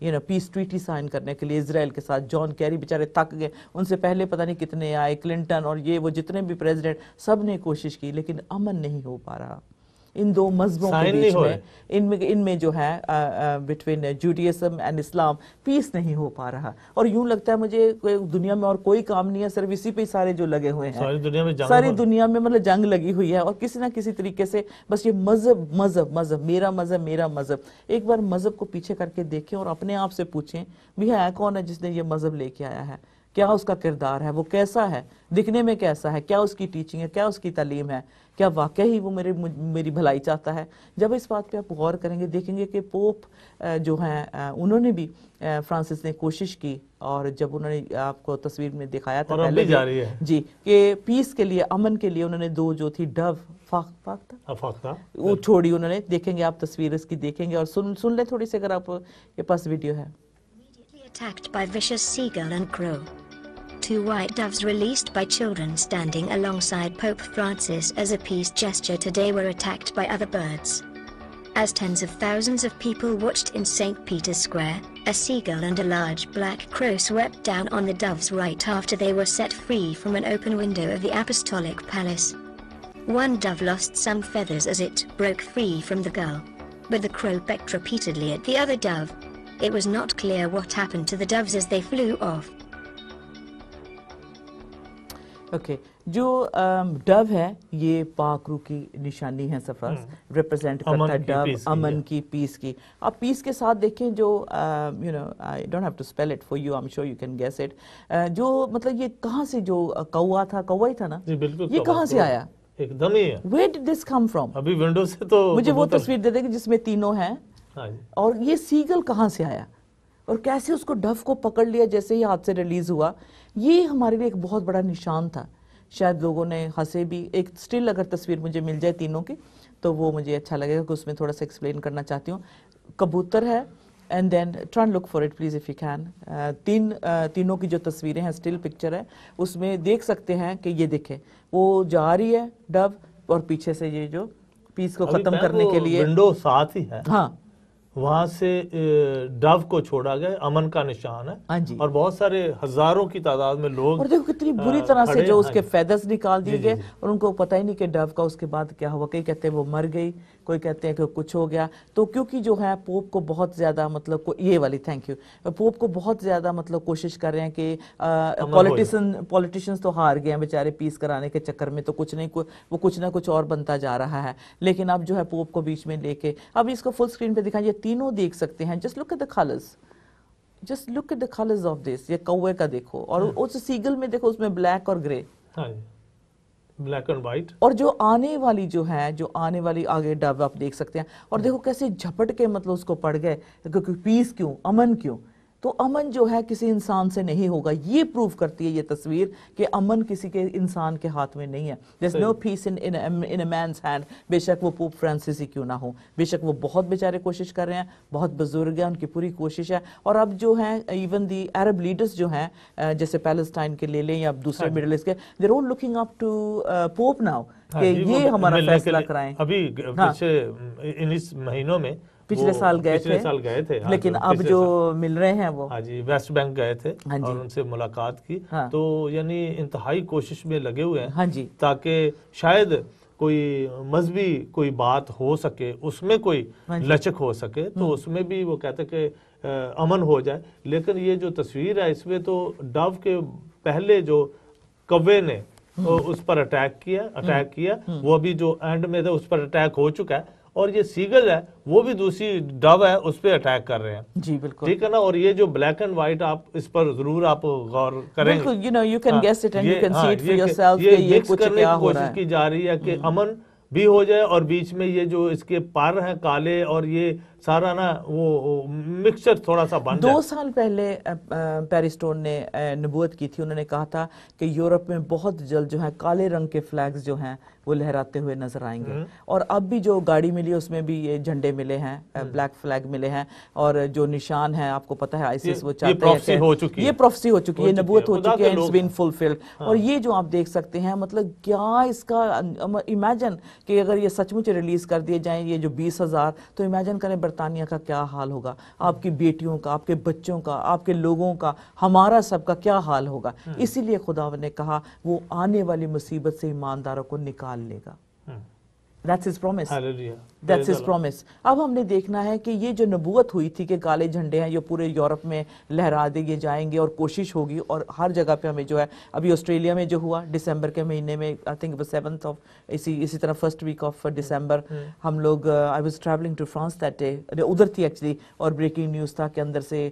peace treaty sign کرنے کے لیے اسرائیل کے ساتھ. John Kerry بیچارے تک گئے, ان سے پہلے پتہ نہیں کتنے آئے, کلنٹن اور یہ وہ جتنے بھی پریزیڈنٹ سب نے کوشش کی, لیکن امن نہیں ہو پا رہا ان دو مذہبوں کے بیچ میں. ان میں جو ہے بٹوین جوڈیزم اینڈ اسلام پیس نہیں ہو پا رہا, اور یوں لگتا ہے مجھے دنیا میں اور کوئی کام نہیں ہے, صرف اسی پہ سارے جو لگے ہوئے ہیں, ساری دنیا میں مطلب جنگ لگی ہوئی ہے, اور کسی نہ کسی طریقے سے بس یہ مذہب میرا مذہب. ایک بار مذہب کو پیچھے کر کے دیکھیں اور اپنے آپ سے پوچھیں بھی ہے کون ہے جس نے یہ مذہب لے کے آیا ہے, کیا اس کا کردار ہے, وہ کیسا ہے, دکھنے میں کیسا ہے, کیا اس کی ٹیچنگ ہے, کیا اس کی تعلیم ہے, کیا واقعی وہ میری بھلائی چاہتا ہے. جب اس بات پہ آپ غور کریں گے دیکھیں گے کہ پوپ جو ہیں انہوں نے بھی, فرانسس نے کوشش کی, اور جب انہوں نے آپ کو تصویر میں دکھایا تھا پہلے جی کہ پیس کے لیے, امن کے لیے انہوں نے دو جو تھی ڈو فاختہ وہ چھوڑی انہوں نے. دیکھیں گے آپ تصویر اس کی دیکھیں گے اور سن لیں تھوڑی سی اگر آپ کے پاس ویڈیو ہے. Attacked by vicious seagull and crow. Two white doves released by children standing alongside Pope Francis as a peace gesture today were attacked by other birds. As tens of thousands of people watched in St. Peter's Square, a seagull and a large black crow swept down on the doves right after they were set free from an open window of the Apostolic Palace. One dove lost some feathers as it broke free from the gull, but the crow pecked repeatedly at the other dove. It was not clear what happened to the doves as they flew off. Okay, جو do ہے یہ پاک روح کی نشانی ہے, سفراز represent کرتا ہے ڈو امن کی, پیس کی. آپ پیس کے ساتھ دیکھیں جو I don't have to spell it for you, I'm sure you can guess it. جو مطلب یہ کہاں سے, جو کوا تھا, کوا ہی تھا نا, یہ کہاں سے آیا, ایک دم ہی ہے. Where did this come from? ابھی ونڈو سے تو مجھے وہ تصویر دے دیں کہ جس میں تینوں ہیں, اور یہ سیگل کہاں سے آیا اور کیسے اس کو ڈو کو پکڑ لیا جیسے ہی ہاتھ سے ریلیز ہوا. یہ ہمارے لیے ایک بہت بڑا نشان تھا. شاید لوگوں نے ہنسے بھی. ایک سٹل اگر تصویر مجھے مل جائے تینوں کی تو وہ مجھے اچھا لگے گا, کہ اس میں تھوڑا سا ایکسپلین کرنا چاہتی ہوں. کبوتر ہے, and then try and look for it please if you can. تینوں کی جو تصویریں ہیں, سٹل پکچر ہے, اس میں دیکھ سکتے ہیں کہ یہ دیکھیں وہ جا رہی ہے ڈو, اور پیچھے سے یہ جو پیس کو ختم کرنے کے لیے ونڈو ساتھ ہی ہے, ہاں وہاں سے ڈو کو چھوڑا گیا, امن کا نشان ہے, اور بہت سارے ہزاروں کی تعداد میں لوگ, اور دیکھو کتنی بری طرح سے جو اس کے فیدرز نکال دیے گئے, اور ان کو پتہ ہی نہیں کہ ڈو کا اس کے بعد کیا ہوا. کئی کہتے ہیں وہ مر گئی, کوئی کہتے ہیں کہ کچھ ہو گیا. تو کیونکہ جو ہے پوپ کو بہت زیادہ مطلب یہ والی تھینک یو, پوپ کو بہت زیادہ مطلب کوشش کر رہے ہیں کہ پولیٹیشنز تو ہار گئے ہیں بیچارے پیس کرانے کے چکر میں, تو کچھ نہیں, وہ کچھ نہ کچھ اور بنتا جا رہا ہے. لیکن اب جو ہے پوپ کو بیچ میں لے کے, اب اس کو فل اسکرین پہ دکھائیں, یہ تینوں دیکھ سکتے ہیں. Just look at the colours of this. یہ کوے کا دیکھو, اور اس سیگل میں دیکھو, اس میں بلیک اور گرے, بلیک اینڈ وائٹ, اور جو آنے والی جو ہے, جو آنے والی آگے ڈو آپ دیکھ سکتے ہیں. اور دیکھو کیسے جھپٹ کے مطلب اس کو پڑ گئے, کیونکہ پیس کیوں, امن کیوں. تو امن جو ہے کسی انسان سے نہیں ہوگا. یہ پروف کرتی ہے یہ تصویر کہ امن کسی کے انسان کے ہاتھ میں نہیں ہے. There's no peace in a man's hand. بے شک وہ پوپ فرانسس ہی کیوں نہ ہو, بے شک وہ بہت بیچارے کوشش کر رہے ہیں, بہت بزرگ ہیں, ان کی پوری کوشش ہے. اور اب جو ہیں ایون دی عرب لیڈرز جو ہیں, جیسے پیلسٹائن کے لے لیں یا دوسرے مڈل ایسٹ کے, they're all looking up to Pope now کہ یہ ہمارا فیصلہ کرائیں. ابھی ان اس مہینوں میں پچھلے سال گئے تھے, لیکن اب جو مل رہے ہیں وہ, ہاں جی, ویسٹ بینک گئے تھے اور ان سے ملاقات کی. تو یعنی انتہائی کوشش میں لگے ہوئے ہیں, ہاں جی, تاکہ شاید کوئی مذہبی کوئی بات ہو سکے, اس میں کوئی لچک ہو سکے, تو اس میں بھی وہ کہتے کہ امن ہو جائے. لیکن یہ جو تصویر ہے اس میں تو ڈو کے پہلے جو کوے نے اس پر اٹیک کیا, وہ ابھی جو اینڈ میں تھا اس پر اٹیک ہو چکا ہے, اور یہ سیگل ہے وہ بھی دوسری ڈو ہے اس پہ اٹیک کر رہے ہیں. جی بالکل, ٹھیک ہے نا. اور یہ جو بلیک اینڈ وائٹ, آپ اس پر ضرور آپ غور کریں, بالکل, you can guess it and you can see it for yourself کہ یہ کچھ کیا ہو رہا ہے. کوشش کی جا رہی ہے کہ امن بھی ہو جائے, اور بیچ میں یہ جو اس کے پر ہیں کالے, اور یہ سارا نا وہ مکسچر تھوڑا سا بن جائے. 2 سال پہلے پیرسٹون نے نبوت کی تھی. انہوں نے کہا تھا کہ یورپ میں بہت جلد جو ہے کالے رنگ کے فلیگز جو ہیں وہ لہراتے ہوئے نظر آئیں گے. اور اب بھی جو گاڑی ملی اس میں بھی یہ جھنڈے ملے ہیں, بلیک فلیگ ملے ہیں, اور جو نشان ہے آپ کو پتہ ہے آئیسس وہ چاہتے ہیں, یہ پروفیسی ہو چکی ہے, نبوت ہو چکی ہے, اٹس بین فلفلڈ. اور یہ جو آپ دیکھ سکتے ہیں, مطلب کیا اس کا امیجن کہ اگر یہ سچ مچ ریلیز کر دیے جائیں یہ جو 20,000, تو امیجن کریں برطانیہ کا کیا حال ہوگا, آپ کی بیٹیوں کا, آپ کے بچوں کا, آپ کے لوگوں کا, ہمارا سب کا کیا حال ہوگا. اسی لیے خداوند نے کہا وہ آنے والی مصیبت سے ایمانداروں کو نکال لے گا. That's his promise. Hallelujah. That's his promise. اب ہم نے دیکھنا ہے کہ یہ جو نبوت ہوئی تھی کہ کالے جھنڈے ہیں جو پورے یورپ میں لہرا دیے جائیں گے اور کوشش ہوگی, اور ہر جگہ پہ ہمیں جو ہے ابھی آسٹریلیا میں جو ہوا دسمبر کے مہینے میں, I think 7th of اسی طرح فرسٹ ویک آف دسمبر ہم لوگ I was traveling to France that day, ادھر تھی ایکچولی, اور بریکنگ نیوز تھا کہ اندر سے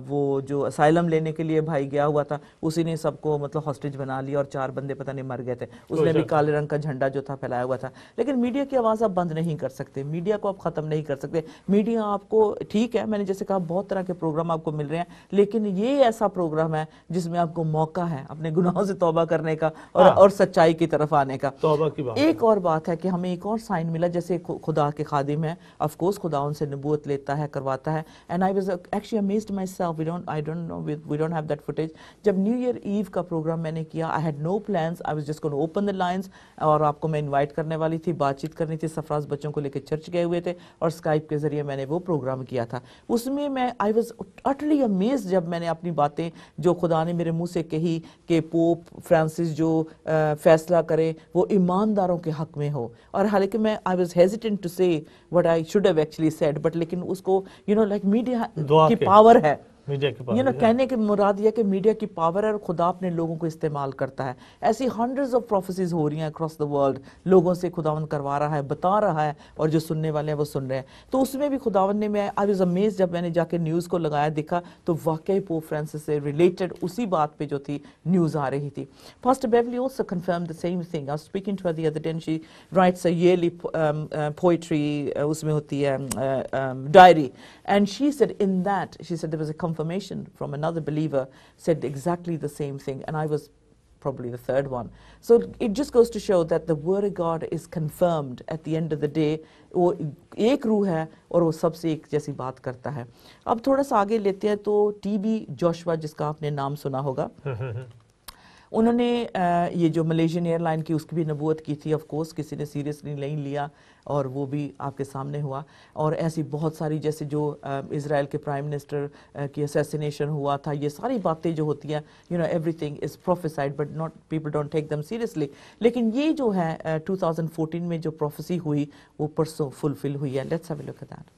وہ جو اسائلم لینے کے لیے بھائی گیا ہوا تھا اسی نے سب کو مطلب ہاسٹیج بنا لیا اور 4 بندے پتہ نہیں مر گئے تھے. اس نے بھی کالے رنگ کا جھنڈا جو تھا پھیلایا ہوا تھا. لیکن میڈیا کی آواز آپ بند نہیں کر سکتے, میڈیا کو آپ ختم نہیں کر سکتے. میڈیا آپ کو ٹھیک ہے, میں نے جیسے کہا بہت طرح کے پروگرام آپ کو مل رہے ہیں, لیکن یہ ایسا پروگرام ہے جس میں آپ کو موقع ہے اپنے گناہوں سے توبہ کرنے کا اور سچائی کی طرف آنے کا. ایک اور بات ہے کہ ہمیں ایک اور سائن ملا, جیسے خدا کے خادم ہیں, آف کورس خدا ان سے نبوت لیتا ہے, کرواتا ہے. And I was actually amazed myself, I don't know, we don't have that footage. جب نیو ایئر ایو کا پروگرام میں نے کیا, I had no plans, I was just going to open the lines, اور آپ کو میں انوائٹ کرنے والی تھی, بات چیت کرنی تھی. سفراز بچوں کو لے کے چرچ گئے ہوئے تھے اور اسکائپ کے ذریعے میں نے وہ پروگرام کیا تھا. اس میں I was utterly amazed جب میں نے اپنی باتیں جو خدا نے میرے منہ سے کہی کہ پوپ فرانسس جو فیصلہ کرے وہ ایمانداروں کے حق میں ہو. اور حالانکہ میں I was hesitant to say what I should have actually said, but لیکن اس کو like میڈیا کی پاور ہے, کہنے کی مراد یہ کہ میڈیا کی پاور ہے اور خدا اپنے لوگوں کو استعمال کرتا ہے. ایسی ہنڈریڈز آف پروفیسیز ہو رہی ہیں اکراس دا ورلڈ, لوگوں سے خداوند کروا رہا ہے, بتا رہا ہے, اور جو سننے والے ہیں وہ سن رہے ہیں. تو اس میں بھی خداوند نے I was amazed جب میں نے جا کے نیوز کو لگایا دیکھا تو واقعی پوپ فرانسس سے ریلیٹڈ اسی بات پہ جو تھی نیوز آ رہی تھی. Pastor Beverly also confirmed the same thing. I was speaking to her the other day and she writes a yearly poetry, اس میں ہوتی ہے diary, and she said in that, she said there was a confirmation from another believer said exactly the same thing, and I was probably the third one. So it just goes to show that the word of God is confirmed at the end of the day. وہ ایک روح ہے اور وہ سب سے ایک جیسی بات کرتا ہے. اب تھوڑا سا آگے لیتے ہیں تو ٹی بی جوشوا, جس کا آپ نے نام سنا ہوگا, انہوں نے یہ جو ملیشین ایئر لائن کی اس کی بھی نبوت کی تھی. آف کورس کسی نے سیریسلی نہیں لیا اور وہ بھی آپ کے سامنے ہوا. اور ایسی بہت ساری جیسے جو اسرائیل کے پرائم منسٹر کی اسیسینیشن ہوا تھا, یہ ساری باتیں جو ہوتی ہیں everything is prophesied but not people don't take them seriously. لیکن یہ جو ہے 2014 میں جو پروفیسی ہوئی وہ پرسوں فلفل ہوئی ہے. Let's have a look at that.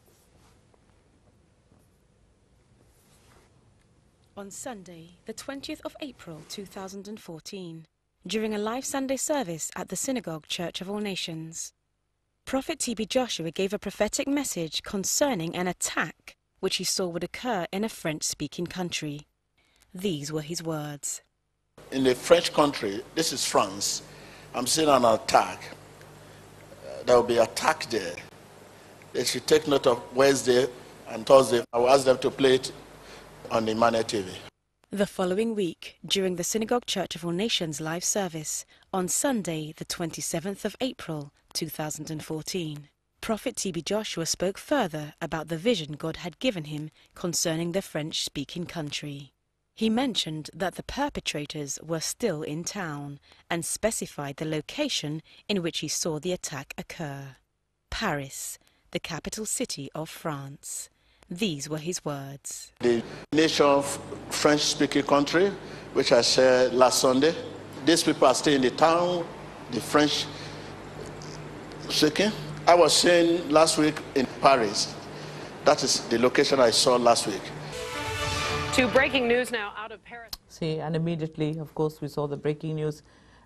On Sunday, the 20th of April 2014, during a live Sunday service at the Synagogue Church of All Nations, Prophet T.B. Joshua gave a prophetic message concerning an attack which he saw would occur in a French-speaking country. These were his words. In the French country, this is France, I'm seeing an attack. There will be an attack there. They should take note of Wednesday and Thursday. I will ask them to play it on the Mane TV. The following week, during the Synagogue Church of All Nations live service, on Sunday, the 27th of April, 2014, Prophet T.B. Joshua spoke further about the vision God had given him concerning the French-speaking country. He mentioned that the perpetrators were still in town and specified the location in which he saw the attack occur. Paris, the capital city of France. These were his words. The nation of French-speaking country, which I shared last Sunday, these people are still in the town, the French-speaking. I was saying last week in Paris. That is the location I saw last week. To breaking news now out of Paris. See, and immediately, of course, we saw the breaking news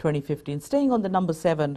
2015. Staying on the number 7,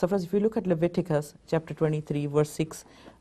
Safraz, if you look at Leviticus chapter 23 verse 6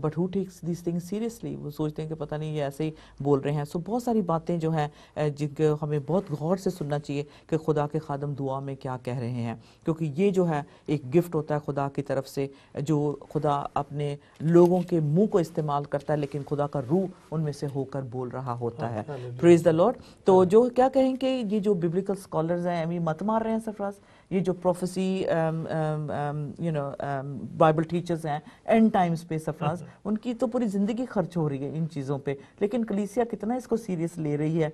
but who takes these things seriously, وہ سوچتے ہیں کہ پتہ نہیں یہ ایسے ہی بول رہے ہیں. سو بہت ساری باتیں جو ہیں جن کو ہمیں بہت غور سے سننا چاہیے کہ خدا کے خادم دعا میں کیا کہہ رہے ہیں, کیونکہ یہ جو ہے ایک گفٹ ہوتا ہے خدا کی طرف سے جو خدا اپنے لوگوں کے منہ کو استعمال کرتا ہے, لیکن خدا کا روح ان میں سے ہو کر بول رہا ہوتا ہے. پریز دا لارڈ. تو جو کیا کہیں کہ یہ جو بیبلیکل اسکالرز ہیں ابھی مت مار رہے ہیں سرفراز, یہ جو پروفیسی بائبل ٹیچرز ہیں اینڈ ٹائمز پہ سرفراز, ان کی تو پوری زندگی خرچ ہو رہی ہے ان چیزوں پہ, لیکن کلیسیا کتنا اس کو سیریس لے رہی ہے.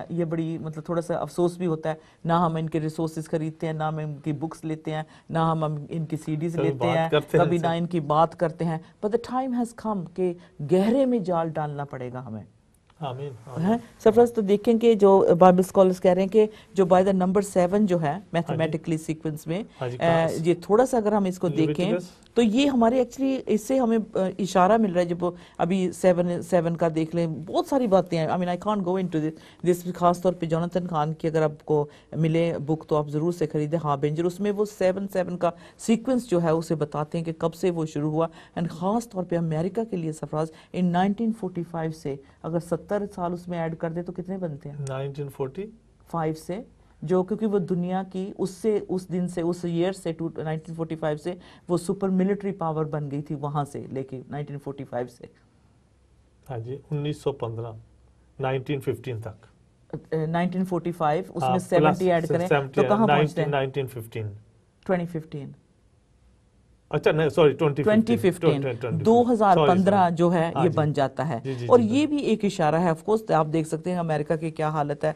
یہ بڑی مطلب تھوڑا سا افسوس بھی ہوتا ہے, نہ ہم ان کے ریسورسز خریدتے ہیں, نہ ہم ان کی بکس لیتے ہیں, نہ ہم ان کی سی ڈیز لیتے ہیں, کبھی نہ ان کی بات کرتے ہیں. But the time has come کہ گہرے میں جال ڈالنا پڑے گا ہمیں. سرفراز تو دیکھیں کہ جو بائبل اسکالرز کہہ رہے ہیں کہ جو بائی دا نمبر 7 جو ہے میتھمیٹکلی سیکوینس میں, یہ تھوڑا سا اگر ہم اس کو دیکھیں تو یہ ہمارے ایکچولی اس سے ہمیں اشارہ مل رہا ہے. جب ابھی 7 کا دیکھ لیں, بہت ساری باتیں ہیں. آئی مین I can't go into this, خاص طور پہ جوناتhan خان کی اگر آپ کو ملے بک تو آپ ضرور سے خریدیں, ہاں بینجر. اس میں وہ 7 کا سیکوینس جو ہے اسے بتاتے ہیں کہ کب سے وہ شروع ہوا, اینڈ خاص طور پہ امریکہ کے لیے سرفراز ان 1945 سے اگر 70 سال اس میں ایڈ کر دے تو کتنے بنتے ہیں 1945 سے, جو کیونکہ وہ دنیا کی اس دن سے اس ایئر سے 1945 سے وہ سپر ملٹری پاور بن گئی تھی وہاں سے لے کے 1945 سے. ہاں جی 1915 1915 تک 1945 اس میں 70 ایڈ کریں تو کہاں پہنچتے ہیں 2015 اچھا نہیں سوری 2015 2015 جو ہے یہ بن جاتا ہے. اور یہ بھی ایک اشارہ ہے. آف کورس آپ دیکھ سکتے ہیں امریکہ کی کیا حالت ہے,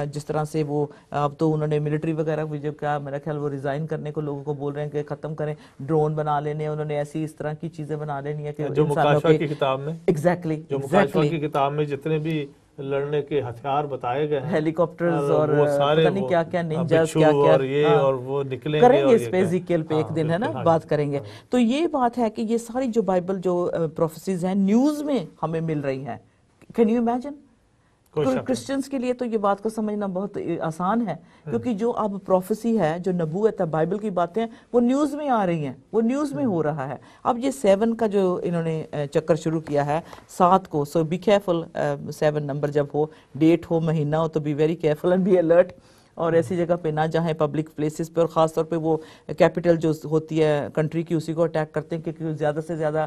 جس طرح سے وہ اب تو انہوں نے ملٹری وغیرہ جب کیا میرا خیال وہ ریزائن کرنے کو لوگوں کو بول رہے ہیں کہ ختم کریں, ڈرون بنا لینے, انہوں نے ایسی اس طرح کی چیزیں بنا لینی ہے کہ جو مکاشفہ کی کتاب میں ایگزیکٹلی جو مکاشفہ کی کتاب میں جتنے بھی لڑنے کے ہتھیار بتائے گئے ہیں, ہیلی کاپٹرز اور پتہ نہیں کیا کیا نینجاز کیا کیا اور یہ اور وہ نکلیں گے, کریں گے اس پہ ایزیکیل پہ ایک دن ہے نا بات کریں گے. تو یہ بات ہے کہ یہ ساری جو بائبل جو پروفیسیز ہیں نیوز میں ہمیں مل رہی ہیں. کین یو امیجن کرسچنز کے لیے تو یہ بات کو سمجھنا بہت آسان ہے, کیونکہ جو اب پروفیسی ہے, جو نبوت ہے, بائبل کی باتیں وہ نیوز میں آ رہی ہیں, وہ نیوز میں ہو رہا ہے. اب یہ 7 کا جو انہوں نے چکر شروع کیا ہے 7 کو, سو بی کیئرفل. 7 نمبر جب ہو, ڈیٹ ہو, مہینہ ہو, تو be very careful and be alert, اور ایسی جگہ پہ نہ جائیں پبلک پلیسز پہ, اور خاص طور پہ وہ کیپٹل جو ہوتی ہے کنٹری کی اسی کو اٹیک کرتے ہیں کیونکہ زیادہ سے زیادہ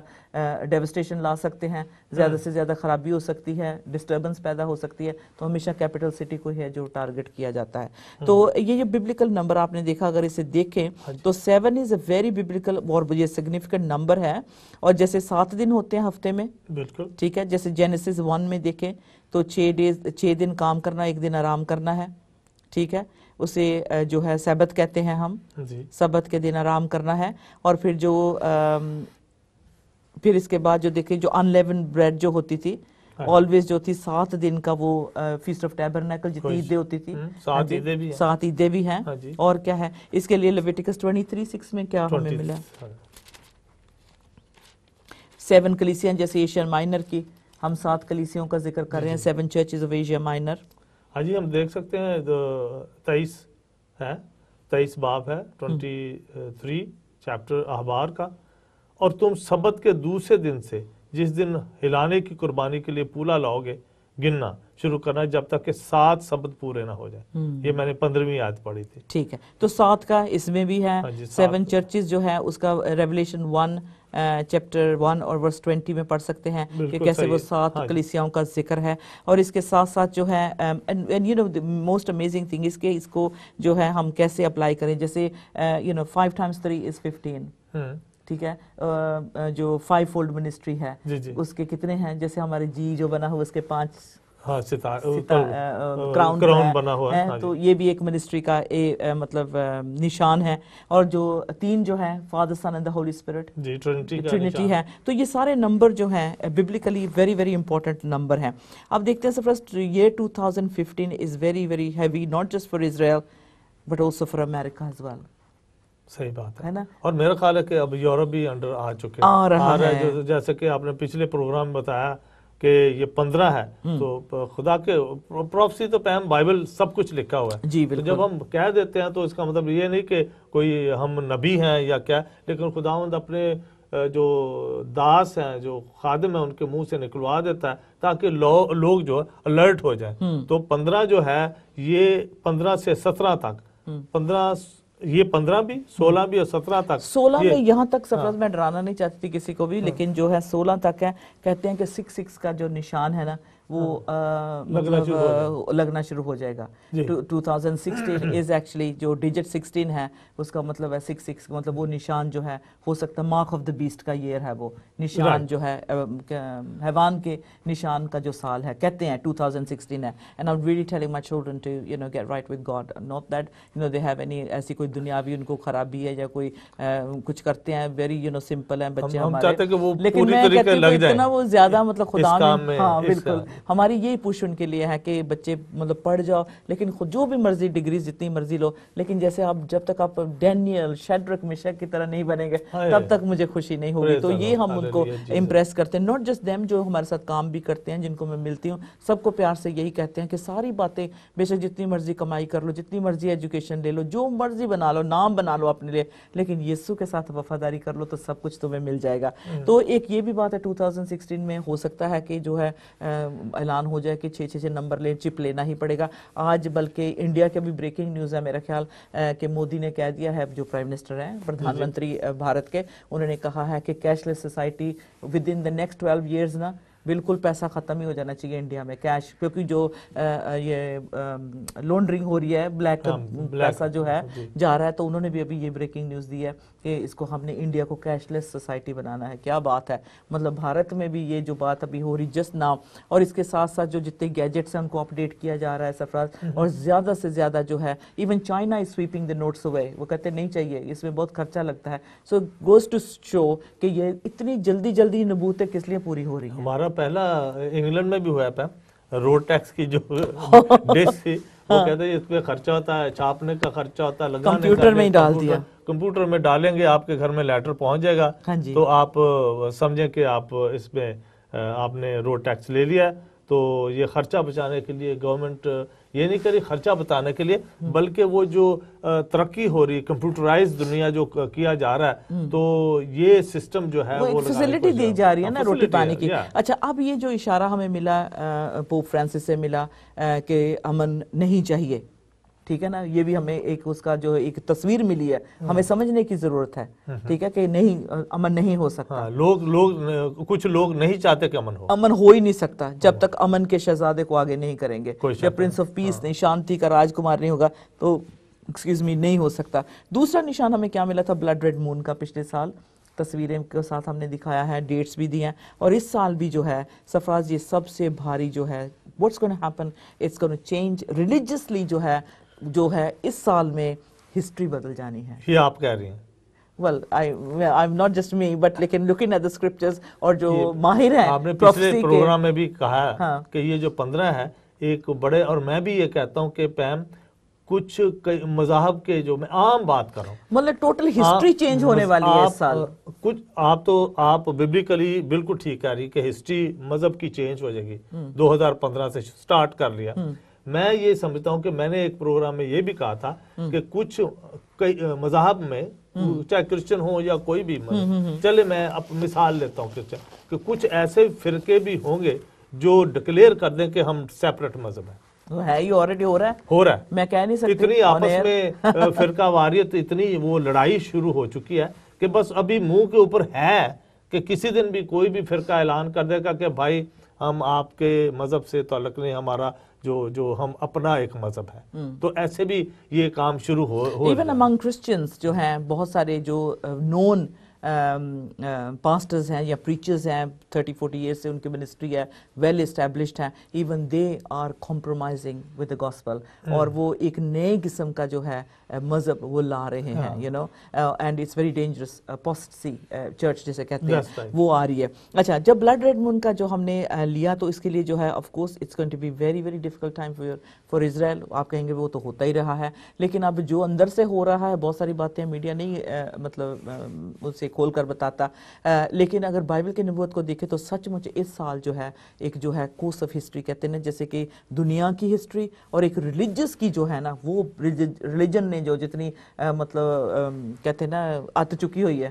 ڈیوسٹیشن لا سکتے ہیں, زیادہ سے زیادہ خرابی ہو سکتی ہے, ڈسٹربنس پیدا ہو سکتی ہے, تو ہمیشہ کیپٹل سٹی کو ہے جو ٹارگٹ کیا جاتا ہے. تو یہ جو ببلیکل نمبر آپ نے دیکھا, اگر اسے دیکھیں تو 7 از اے ویری ببلیکل اور یہ سگنیفیکنٹ نمبر ہے. اور جیسے 7 دن ہوتے ہیں ہفتے میں, بالکل ٹھیک ہے, جیسے جینیسس 1 میں دیکھیں تو 6 دن کام کرنا, 1 دن آرام کرنا ہے, ٹھیک ہے, اسے جو ہے سبت کہتے ہیں ہم, سبت کے دن آرام کرنا ہے. اور پھر جو پھر اس کے بعد جو دیکھیں جو انلیون بریڈ جو ہوتی تھی آلویز جو تھی 7 دن کا وہ فیسٹ آف ٹیبرنیکل جتنی عیدیں ہوتی تھی, 7 عیدیں بھی ہیں. اور کیا ہے اس کے لیے لیویٹیکس 23:6 میں کیا ہمیں ملا, 7 کلیسیاں جیسے ایشیا مائنر کی, ہم 7 کلیسیوں کا ذکر کر رہے ہیں, 7 چرچز آف ایشیا مائنر. ہاں جی ہم دیکھ سکتے ہیں 23 باب ہے 23 چیپٹر احبار کا. اور تم سبت کے دوسرے دن سے جس دن ہلانے کی قربانی کے لیے پولا لاؤ گے گننا شروع کرنا جب تک کہ 7 سبت پورے نہ ہو جائے. یہ میں نے 15ویں آیت پڑھی تھی. ٹھیک ہے, تو 7 کا اس میں بھی ہے. 7 چرچز جو ہے اس کا ریولیشن 1 چیپٹر 1 اور ورس 20 میں پڑھ سکتے ہیں کہ کیسے وہ 7 کلیسیاؤں کا ذکر ہے. اور اس کے ساتھ ساتھ جو ہے you know most amazing thing اس کے اس کو جو ہے ہم کیسے اپلائی کریں, جیسے یو نو 5 times 3 is 15, ٹھیک ہے, جو 5 فولڈ منسٹری ہے اس کے کتنے ہیں, جیسے ہمارے جی جو بنا ہوا اس کے 5 کراؤن بنا ہوا ہے, تو یہ بھی ایک منسٹری کا مطلب نشان ہے. اور جو 3 جو ہے father son and the holy spirit trinity ہے. تو یہ سارے نمبر جو ہیں biblically very very important number ہیں. اب دیکھتے ہیں فرسٹ یہ 2015 is very very heavy not just for Israel but also for America as well. صحیح بات ہے نا, اور میرا خیال ہے کہ اب یورپ بھی انڈر آ چکے ہیں, آ رہا ہے, جیسے کہ آپ نے پچھلے پروگرام میں بتایا کہ یہ 15 ہے, تو خدا کے پروفیسی تو پہم بائبل سب کچھ لکھا ہوا ہے. جی بالکل, جب ہم کہہ دیتے ہیں تو اس کا مطلب یہ نہیں کہ کوئی ہم نبی ہیں یا کیا, لیکن خداوند اپنے جو داس ہیں جو خادم ہیں ان کے منہ سے نکلوا دیتا ہے تاکہ لوگ جو الرٹ ہو جائیں. تو 15 جو ہے یہ 15 سے 17 تک 15 بھی 16 بھی اور 17 تک 16 میں یہاں تک سفرز میں ڈرانا نہیں چاہتی تھی کسی کو بھی لیکن جو ہے 16 تک ہے. کہتے ہیں کہ 6 کا جو نشان ہے نا وہ لگنا شروع ہو جائے گا. 2016 از ایکچولی جو ڈیجٹ 16 ہے اس کا مطلب ہے 66 مطلب وہ نشان جو ہے ہو سکتا ہے مارک آف دا بیسٹ کا ایئر ہے وہ نشان جو ہے حیوان کے نشان کا جو سال ہے کہتے ہیں 2016 ہے. and I'm really telling my children to get right with God, not that they have any ایسی کوئی دنیاوی ان کو خرابی ہے یا کوئی کچھ کرتے ہیں ویری سمپل ہیں بچے ہمارے لیکن میں کہتی ہوں اتنا وہ زیادہ مطلب خدا میں ہاں بالکل ہماری یہی پوش ان کے لیے ہے کہ بچے مطلب پڑھ جاؤ لیکن جو بھی مرضی ڈگری جتنی مرضی لو لیکن جیسے آپ جب تک آپ ڈینیل شیڈرک میشک کی طرح نہیں بنیں گے تب تک مجھے خوشی نہیں ہوگی. تو یہ ہم ان کو امپریس کرتے ہیں ناٹ جسٹ دیم جو ہمارے ساتھ کام بھی کرتے ہیں جن کو میں ملتی ہوں سب کو پیار سے یہی کہتے ہیں کہ ساری باتیں بے شک جتنی مرضی کمائی کر لو جتنی مرضی ایجوکیشن لے لو جو مرضی بنا لو نام بنا لو اپنے لیے لیکن یسوع کے ساتھ وفاداری کر لو تو سب کچھ تمہیں مل جائے گا. تو ایک یہ بھی بات ہے 2016 میں ہو سکتا ہے کہ جو ہے اعلان ہو جائے کہ 6 نمبر چپ لینا ہی پڑے گا. آج بلکہ انڈیا کے بھی بریکنگ نیوز ہے میرا خیال کہ مودی نے کہہ دیا ہے جو پرائم منسٹر ہیں پردھان منتری بھارت کے انہوں نے کہا ہے کہ cash less society with in the next 12 years نا بالکل پیسہ ختم ہی ہو جانا چاہیے انڈیا میں کیش کیونکہ جو یہ لانڈرنگ ہو رہی ہے بلیک پیسہ جو ہے جا رہا ہے تو انہوں نے بھی ابھی یہ بریکنگ نیوز دی ہے کہ اس کو ہم نے انڈیا کو کیش لیس سوسائٹی بنانا ہے. کیا بات ہے مطلب بھارت میں بھی یہ جو بات ابھی ہو رہی جسٹ ناؤ اور اس کے ساتھ ساتھ جو جتنے گیجٹس ہیں ان کو اپڈیٹ کیا جا رہا ہے سرفراز اور زیادہ سے زیادہ جو ہے even China is sweeping the notes away وہ کہتے نہیں چاہیے اس میں بہت خرچہ لگتا ہے. سو گوز ٹو شو کہ یہ اتنی جلدی نبوتیں کس لیے پوری ہو رہی ہیں. ہمارا پہلا انگلینڈ میں بھی ہوا ہے روڈ ٹیکس کی جو ڈش تھی وہ کہتے ہیں اس پہ خرچہ ہوتا ہے چھاپنے کا خرچہ ہوتا ہے لگانے کا کمپیوٹر میں ہی ڈال دیا کمپیوٹر میں ڈالیں گے آپ کے گھر میں لیٹر پہنچ جائے گا تو آپ سمجھیں کہ آپ اس میں آپ نے روڈ ٹیکس لے لیا. تو یہ خرچہ بچانے کے لیے گورنمنٹ یہ نہیں کری خرچہ بتانے کے لیے بلکہ وہ جو ترقی ہو رہی کمپیوٹرائز دنیا جو کیا جا رہا ہے تو یہ سسٹم جو ہے وہ فیسلٹی دی جا رہی ہے نا روٹی پانی کی. اچھا اب یہ جو اشارہ ہمیں ملا پوپ فرانسس سے ملا کہ امن نہیں چاہیے ٹھیک ہے نا یہ بھی ہمیں ایک اس کا جو ایک تصویر ملی ہے ہمیں سمجھنے کی ضرورت ہے ٹھیک ہے کہ نہیں امن نہیں ہو سکتا. کچھ لوگ نہیں چاہتے کہ امن ہو ہی نہیں سکتا جب تک امن کے شہزادے کو آگے نہیں کریں گے جب پرنس آف پیس نہیں شانتی کا راجکمار نہیں ہوگا تو ایکسکیوز می نہیں ہو سکتا. دوسرا نشان ہمیں کیا ملا تھا بلڈ ریڈ مون کا پچھلے سال تصویریں کے ساتھ ہم نے دکھایا ہے ڈیٹس بھی دی ہیں اور اس سال بھی جو ہے سفراز یہ سب سے بھاری جو ہے what's going to happen it's going to change religiously جو ہے اس سال میں ہسٹری بدل جانی ہے. یہ آپ کہہ رہی ہیں well I'm not just me but لیکن looking at the scriptures اور جو ماہر ہیں آپ نے پچھلے پروگرام میں بھی کہا کہ یہ جو 15 ہے ایک بڑے اور میں بھی یہ کہتا ہوں کہ پیم کچھ مذاہب کے جو میں عام بات کر رہا ہوں مطلب ٹوٹل ہسٹری چینج ہونے والی ہے اس سال. کچھ آپ بیبلیکلی بالکل ٹھیک کہہ رہی کہ ہسٹری مذہب کی چینج ہو جائے گی 2015 سے سٹارٹ کر لیا. میں یہ سمجھتا ہوں کہ میں نے ایک پروگرام میں یہ بھی کہا تھا کہ کچھ مذہب میں چاہے کرسچن ہو یا کوئی بھی چلے میں مثال لیتا ہوں کرسچن کہ کچھ ایسے فرقے بھی ہوں گے جو ڈکلیئر کر دیں کہ ہم سیپریٹ مذہب ہیں. ہے یہ آلریڈی ہو رہا ہے میں کہہ نہیں سکتا اتنی آپس میں فرقہ واریت اتنی وہ لڑائی شروع ہو چکی ہے کہ بس ابھی منہ کے اوپر ہے کہ کسی دن بھی کوئی بھی فرقہ اعلان کر دے گا کہ بھائی ہم آپ کے مذہب سے تعلق نہیں ہمارا جو ہم اپنا ایک مذہب ہے. تو ایسے بھی یہ کام شروع ہو ایون امنگ کرسچنز جو ہیں بہت سارے جو نون پاسٹرز ہیں یا پریچرز ہیں 30-40 ایئرس سے ان کی منسٹری ہے ویل اسٹیبلشڈ ہیں even they are compromising with the gospel اور وہ ایک نئے قسم کا جو ہے مذہب وہ لا رہے ہیں you know and it's very dangerous apostasy church جسے کہتے ہیں وہ آ رہی ہے. اچھا جب بلڈ ریڈ مون کا جو ہم نے لیا تو اس کے لیے جو ہے of course it's going to be very very difficult time for Israel. آپ کہیں گے وہ تو ہوتا ہی رہا ہے لیکن اب جو اندر سے ہو رہا ہے بہت ساری باتیں میڈیا نہیں مطلب اس سے کھول کر بتاتا لیکن اگر بائبل کی نبوت کو دیکھیں تو سچ مچ اس سال جو ہے ایک جو ہے کورس آف ہسٹری کہتے ہیں جیسے کہ دنیا کی ہسٹری اور ایک ریلیجس کی جو ہے نا وہ ریلیجن نے جو جتنی مطلب کہتے ہیں نا آت چکی ہوئی ہے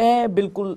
ਇਹ ਬਿਲਕੁਲ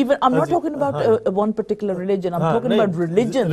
even I'm not talking about one particular religion. I'm talking about religions.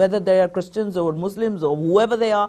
whether they are Christians or Muslims or whoever they are,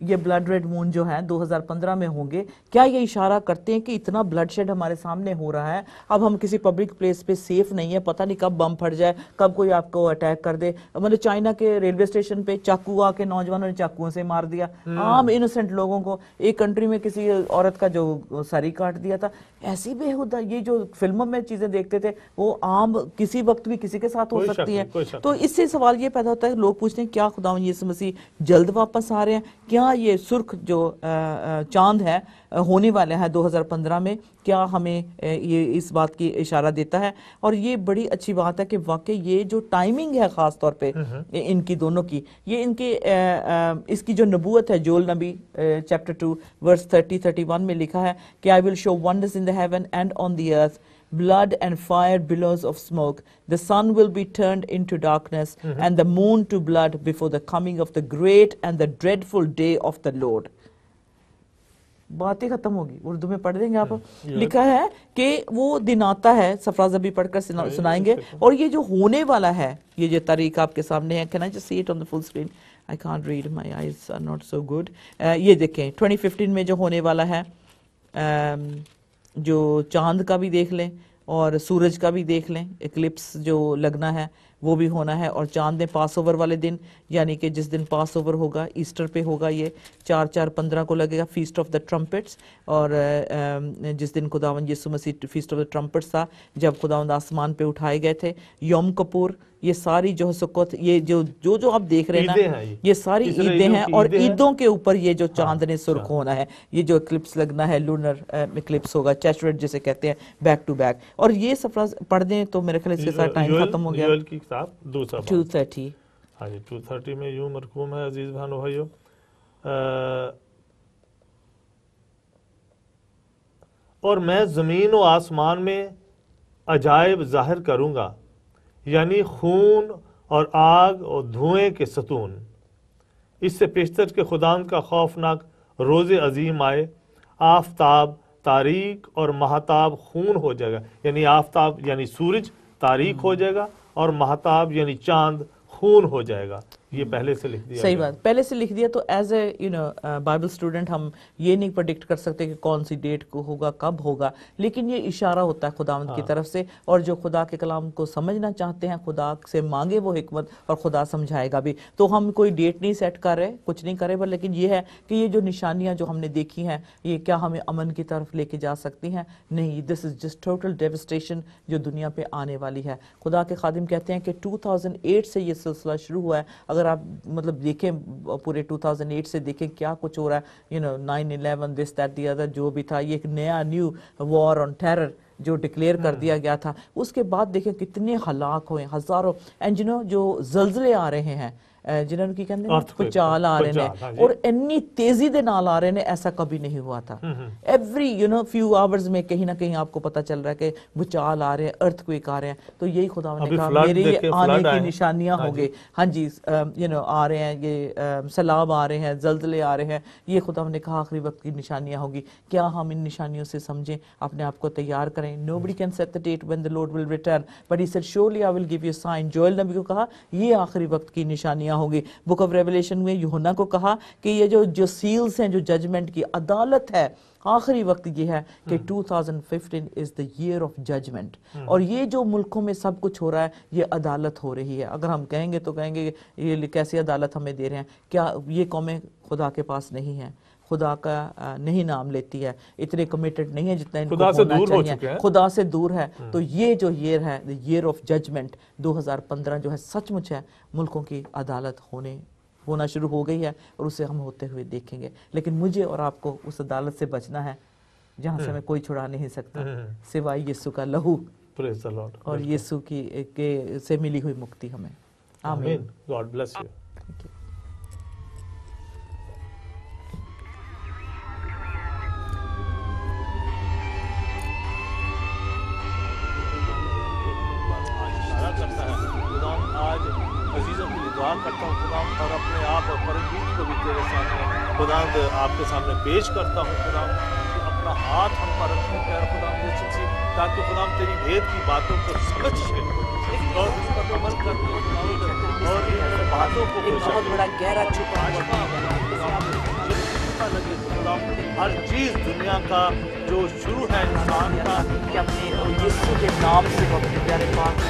یہ بلڈ ریڈ مون جو ہیں 2015 میں ہوں گے، کیا یہ اشارہ کرتے ہیں کہ اتنا بلڈ شیڈ ہمارے سامنے ہو رہا ہے، اب ہم کسی پبلک پلیس پہ سیف نہیں ہے، پتہ نہیں کب بم پھٹ جائے، کب کوئی آپ کو اٹیک کر دے. مطلب چائنا کے ریلوے اسٹیشن پہ چاقو آ کے نوجوانوں نے چاقوؤں سے مار دیا عام انوسینٹ لوگوں کو. ایک کنٹری میں کسی عورت کا جو سر ہی کاٹ دیا تھا. ایسی بےہودہ یہ جو فلموں میں چیزیں دیکھتے تھے وہ عام کسی وقت بھی کسی کے ساتھ ہو سکتی ہیں. تو اس سے سوال یہ پیدا ہوتا ہے، لوگ پوچھتے ہیں کیا خداوند یسوع مسیح جلد واپس آ رہے ہیں؟ کیا یہ سرخ جو چاند ہے ہونے والا ہے 2015 میں، کیا ہمیں یہ اس بات کی اشارہ دیتا ہے؟ اور یہ بڑی اچھی بات ہے کہ واقعی یہ جو ٹائمنگ ہے خاص طور پہ ان کی دونوں کی، یہ ان کے اس کی جو نبوت ہے جوئل نبی چیپٹر 2 ورس 30-31 میں لکھا ہے کہ I will show wonders in the heaven and on the earth, blood and fire, billows of smoke. The sun will be turned into darkness and the moon to blood before the coming of the great and the dreadful day of the Lord. باتیں ختم ہوگی، اردو میں پڑھ دیں گے آپ. لکھا ہے کہ وہ دن آتا ہے، سفراز ابھی پڑھ کر سنائیں گے، اور یہ جو ہونے والا ہے، یہ جو تاریخ آپ کے سامنے ہے. Can I just see it on the full screen? I can't read, my eyes are not so good. یہ دیکھیں 2015 میں جو ہونے والا ہے، جو چاند کا بھی دیکھ لیں اور سورج کا بھی دیکھ لیں، ایکلپس جو لگنا ہے وہ بھی ہونا ہے. اور چاند نے پاس اوور والے دن، یعنی کہ جس دن پاس اوور ہوگا ایسٹر پہ ہوگا، یہ 4/4/15 کو لگے گا، فیسٹ آف دا ٹرمپٹس. اور جس دن خداوند یسوع مسیح فیسٹ آف دا ٹرمپٹس تھا، جب خداوند آسمان پہ اٹھائے گئے تھے. یوم کپور، یہ ساری جو سکوت، یہ جو آپ دیکھ رہے ہیں نا، یہ ساری عیدیں ہیں، اور عیدوں کے اوپر یہ جو چاند نے سرخ ہونا ہے، یہ جو اکلپس لگنا ہے، لونر اکلپس ہوگا، چیسٹریٹ جسے کہتے ہیں، بیک ٹو بیک. اور یہ سفر پڑھ دیں تو میرے خیال اس کے ساتھ ٹائم ختم ہو گیا. 2:30. ہاں جی 2:30 میں یوں مرقوم ہے عزیز بہنوں بھائیو. اور میں زمین و آسمان میں عجائب ظاہر کروں گا، یعنی خون اور آگ اور دھوئیں کے ستون. اس سے پیشتر کے خداوند کا خوفناک روز عظیم آئے. آفتاب تاریک اور مہتاب خون ہو جائے گا، یعنی آفتاب یعنی سورج تاریک ہو جائے گا، اور مہتاب یعنی چاند خون ہو جائے گا. یہ پہلے سے لکھ دیا. صحیح بات، پہلے سے لکھ دیا. تو ایز اے بائبل اسٹوڈنٹ ہم یہ نہیں پریڈکٹ کر سکتے کہ کون سی ڈیٹ کو ہوگا، کب ہوگا، لیکن یہ اشارہ ہوتا ہے خداوند کی طرف سے. اور جو خدا کے کلام کو سمجھنا چاہتے ہیں، خدا سے مانگے وہ حکمت، اور خدا سمجھائے گا بھی. تو ہم کوئی ڈیٹ نہیں سیٹ کر رہے، کچھ نہیں کرے، پر لیکن یہ ہے کہ یہ جو نشانیاں جو ہم نے دیکھی ہیں، یہ کیا ہمیں امن کی طرف لے کے جا سکتی ہیں؟ نہیں. دس از جسٹ ٹوٹل ڈیوسٹیشن جو دنیا پہ آنے والی ہے. خدا کے خادم کہتے ہیں کہ 2008 سے یہ سلسلہ شروع ہوا ہے. اگر آپ مطلب دیکھیں پورے 2008 سے دیکھیں کیا کچھ ہو رہا ہے، 9/11 this that the other جو بھی تھا، یہ ایک نیا نیو وار آن ٹیرر جو ڈکلیئر کر دیا گیا تھا. اس کے بعد دیکھیں کتنے ہلاک ہوئے، ہزاروں. اینڈ جو زلزلے آ رہے ہیں، جنہوں کی کہتے ہیں پچال آ رہے ہیں، اور اتنی تیزی دے نال آ رہے ہیں، ایسا کبھی نہیں ہوا تھا. ایوری فیو آورز میں کہیں نہ کہیں آپ کو پتہ چل رہا ہے کہ بچال آ رہے ہیں، ارتھ کوئک آ رہے ہیں. تو یہی خدا نے کہا میرے یہ آنے کی نشانیاں ہوں گے. ہاں جی آ رہے ہیں، یہ سیلاب آ رہے ہیں، زلزلے آ رہے ہیں. یہ خدا نے کہا آخری وقت کی نشانیاں ہوگی. کیا ہم ان نشانیوں سے سمجھیں، اپنے آپ کو تیار کریں؟ Nobody can set the date when the Lord will return, but he said surely I will give you a sign. Joel نبی کو کہا یہ آخری وقت کی نشانیاں ہوگی. بک آف ریولیشن میں یوحنا کو کہا کہ یہ جو سیلز ہیں، جو ججمنٹ کی عدالت ہے، آخری وقت یہ ہے کہ 2015 is the year of judgment. اور یہ جو ملکوں میں سب کچھ ہو رہا ہے، یہ عدالت ہو رہی ہے. اگر ہم کہیں گے تو کہیں گے یہ کیسی عدالت ہمیں دے رہے ہیں؟ کیا یہ قومیں خدا کے پاس نہیں ہیں، خدا کا نہیں نام لیتی ہے، اتنے کمیٹڈ نہیں ہے جتنا ان کو ہونا چاہیے، خدا سے دور ہے؟ تو یہ جو ایئر ہے، the year of judgment 2015 جو ہے، سچ مچ ہے ملکوں کی عدالت ہونا شروع ہو گئی ہے، اور اسے ہم ہوتے ہوئے دیکھیں گے. لیکن مجھے اور آپ کو اس عدالت سے بچنا ہے جہاں سے ہمیں کوئی چھڑا نہیں سکتا سوائے یسوع کا لہو اور یسوع کی سے ملی ہوئی مکتی ہمیں. آمین. God bless you. عزیزوں کے لیے دعا کرتا ہوں خداوند، اور اپنے آپ اور پرمجید کو بھی تیرے سامنے خداوند آپ کے سامنے پیش کرتا ہوں خداوند، کہ اپنا ہاتھ ہم پر رکھیں خداوند یسوع مسیح، تاکہ خداوند تیری بھید کی باتوں کو سمجھ سکیں. اور اس پر عمل کرنے اور ان باتوں کو ایک بہت بڑا گہرا چھپا لگے ہر چیز دنیا کا جو شروع ہے انسان کا کہ اپنے یسوع کے نام سے وہ اپنے پیارے پاک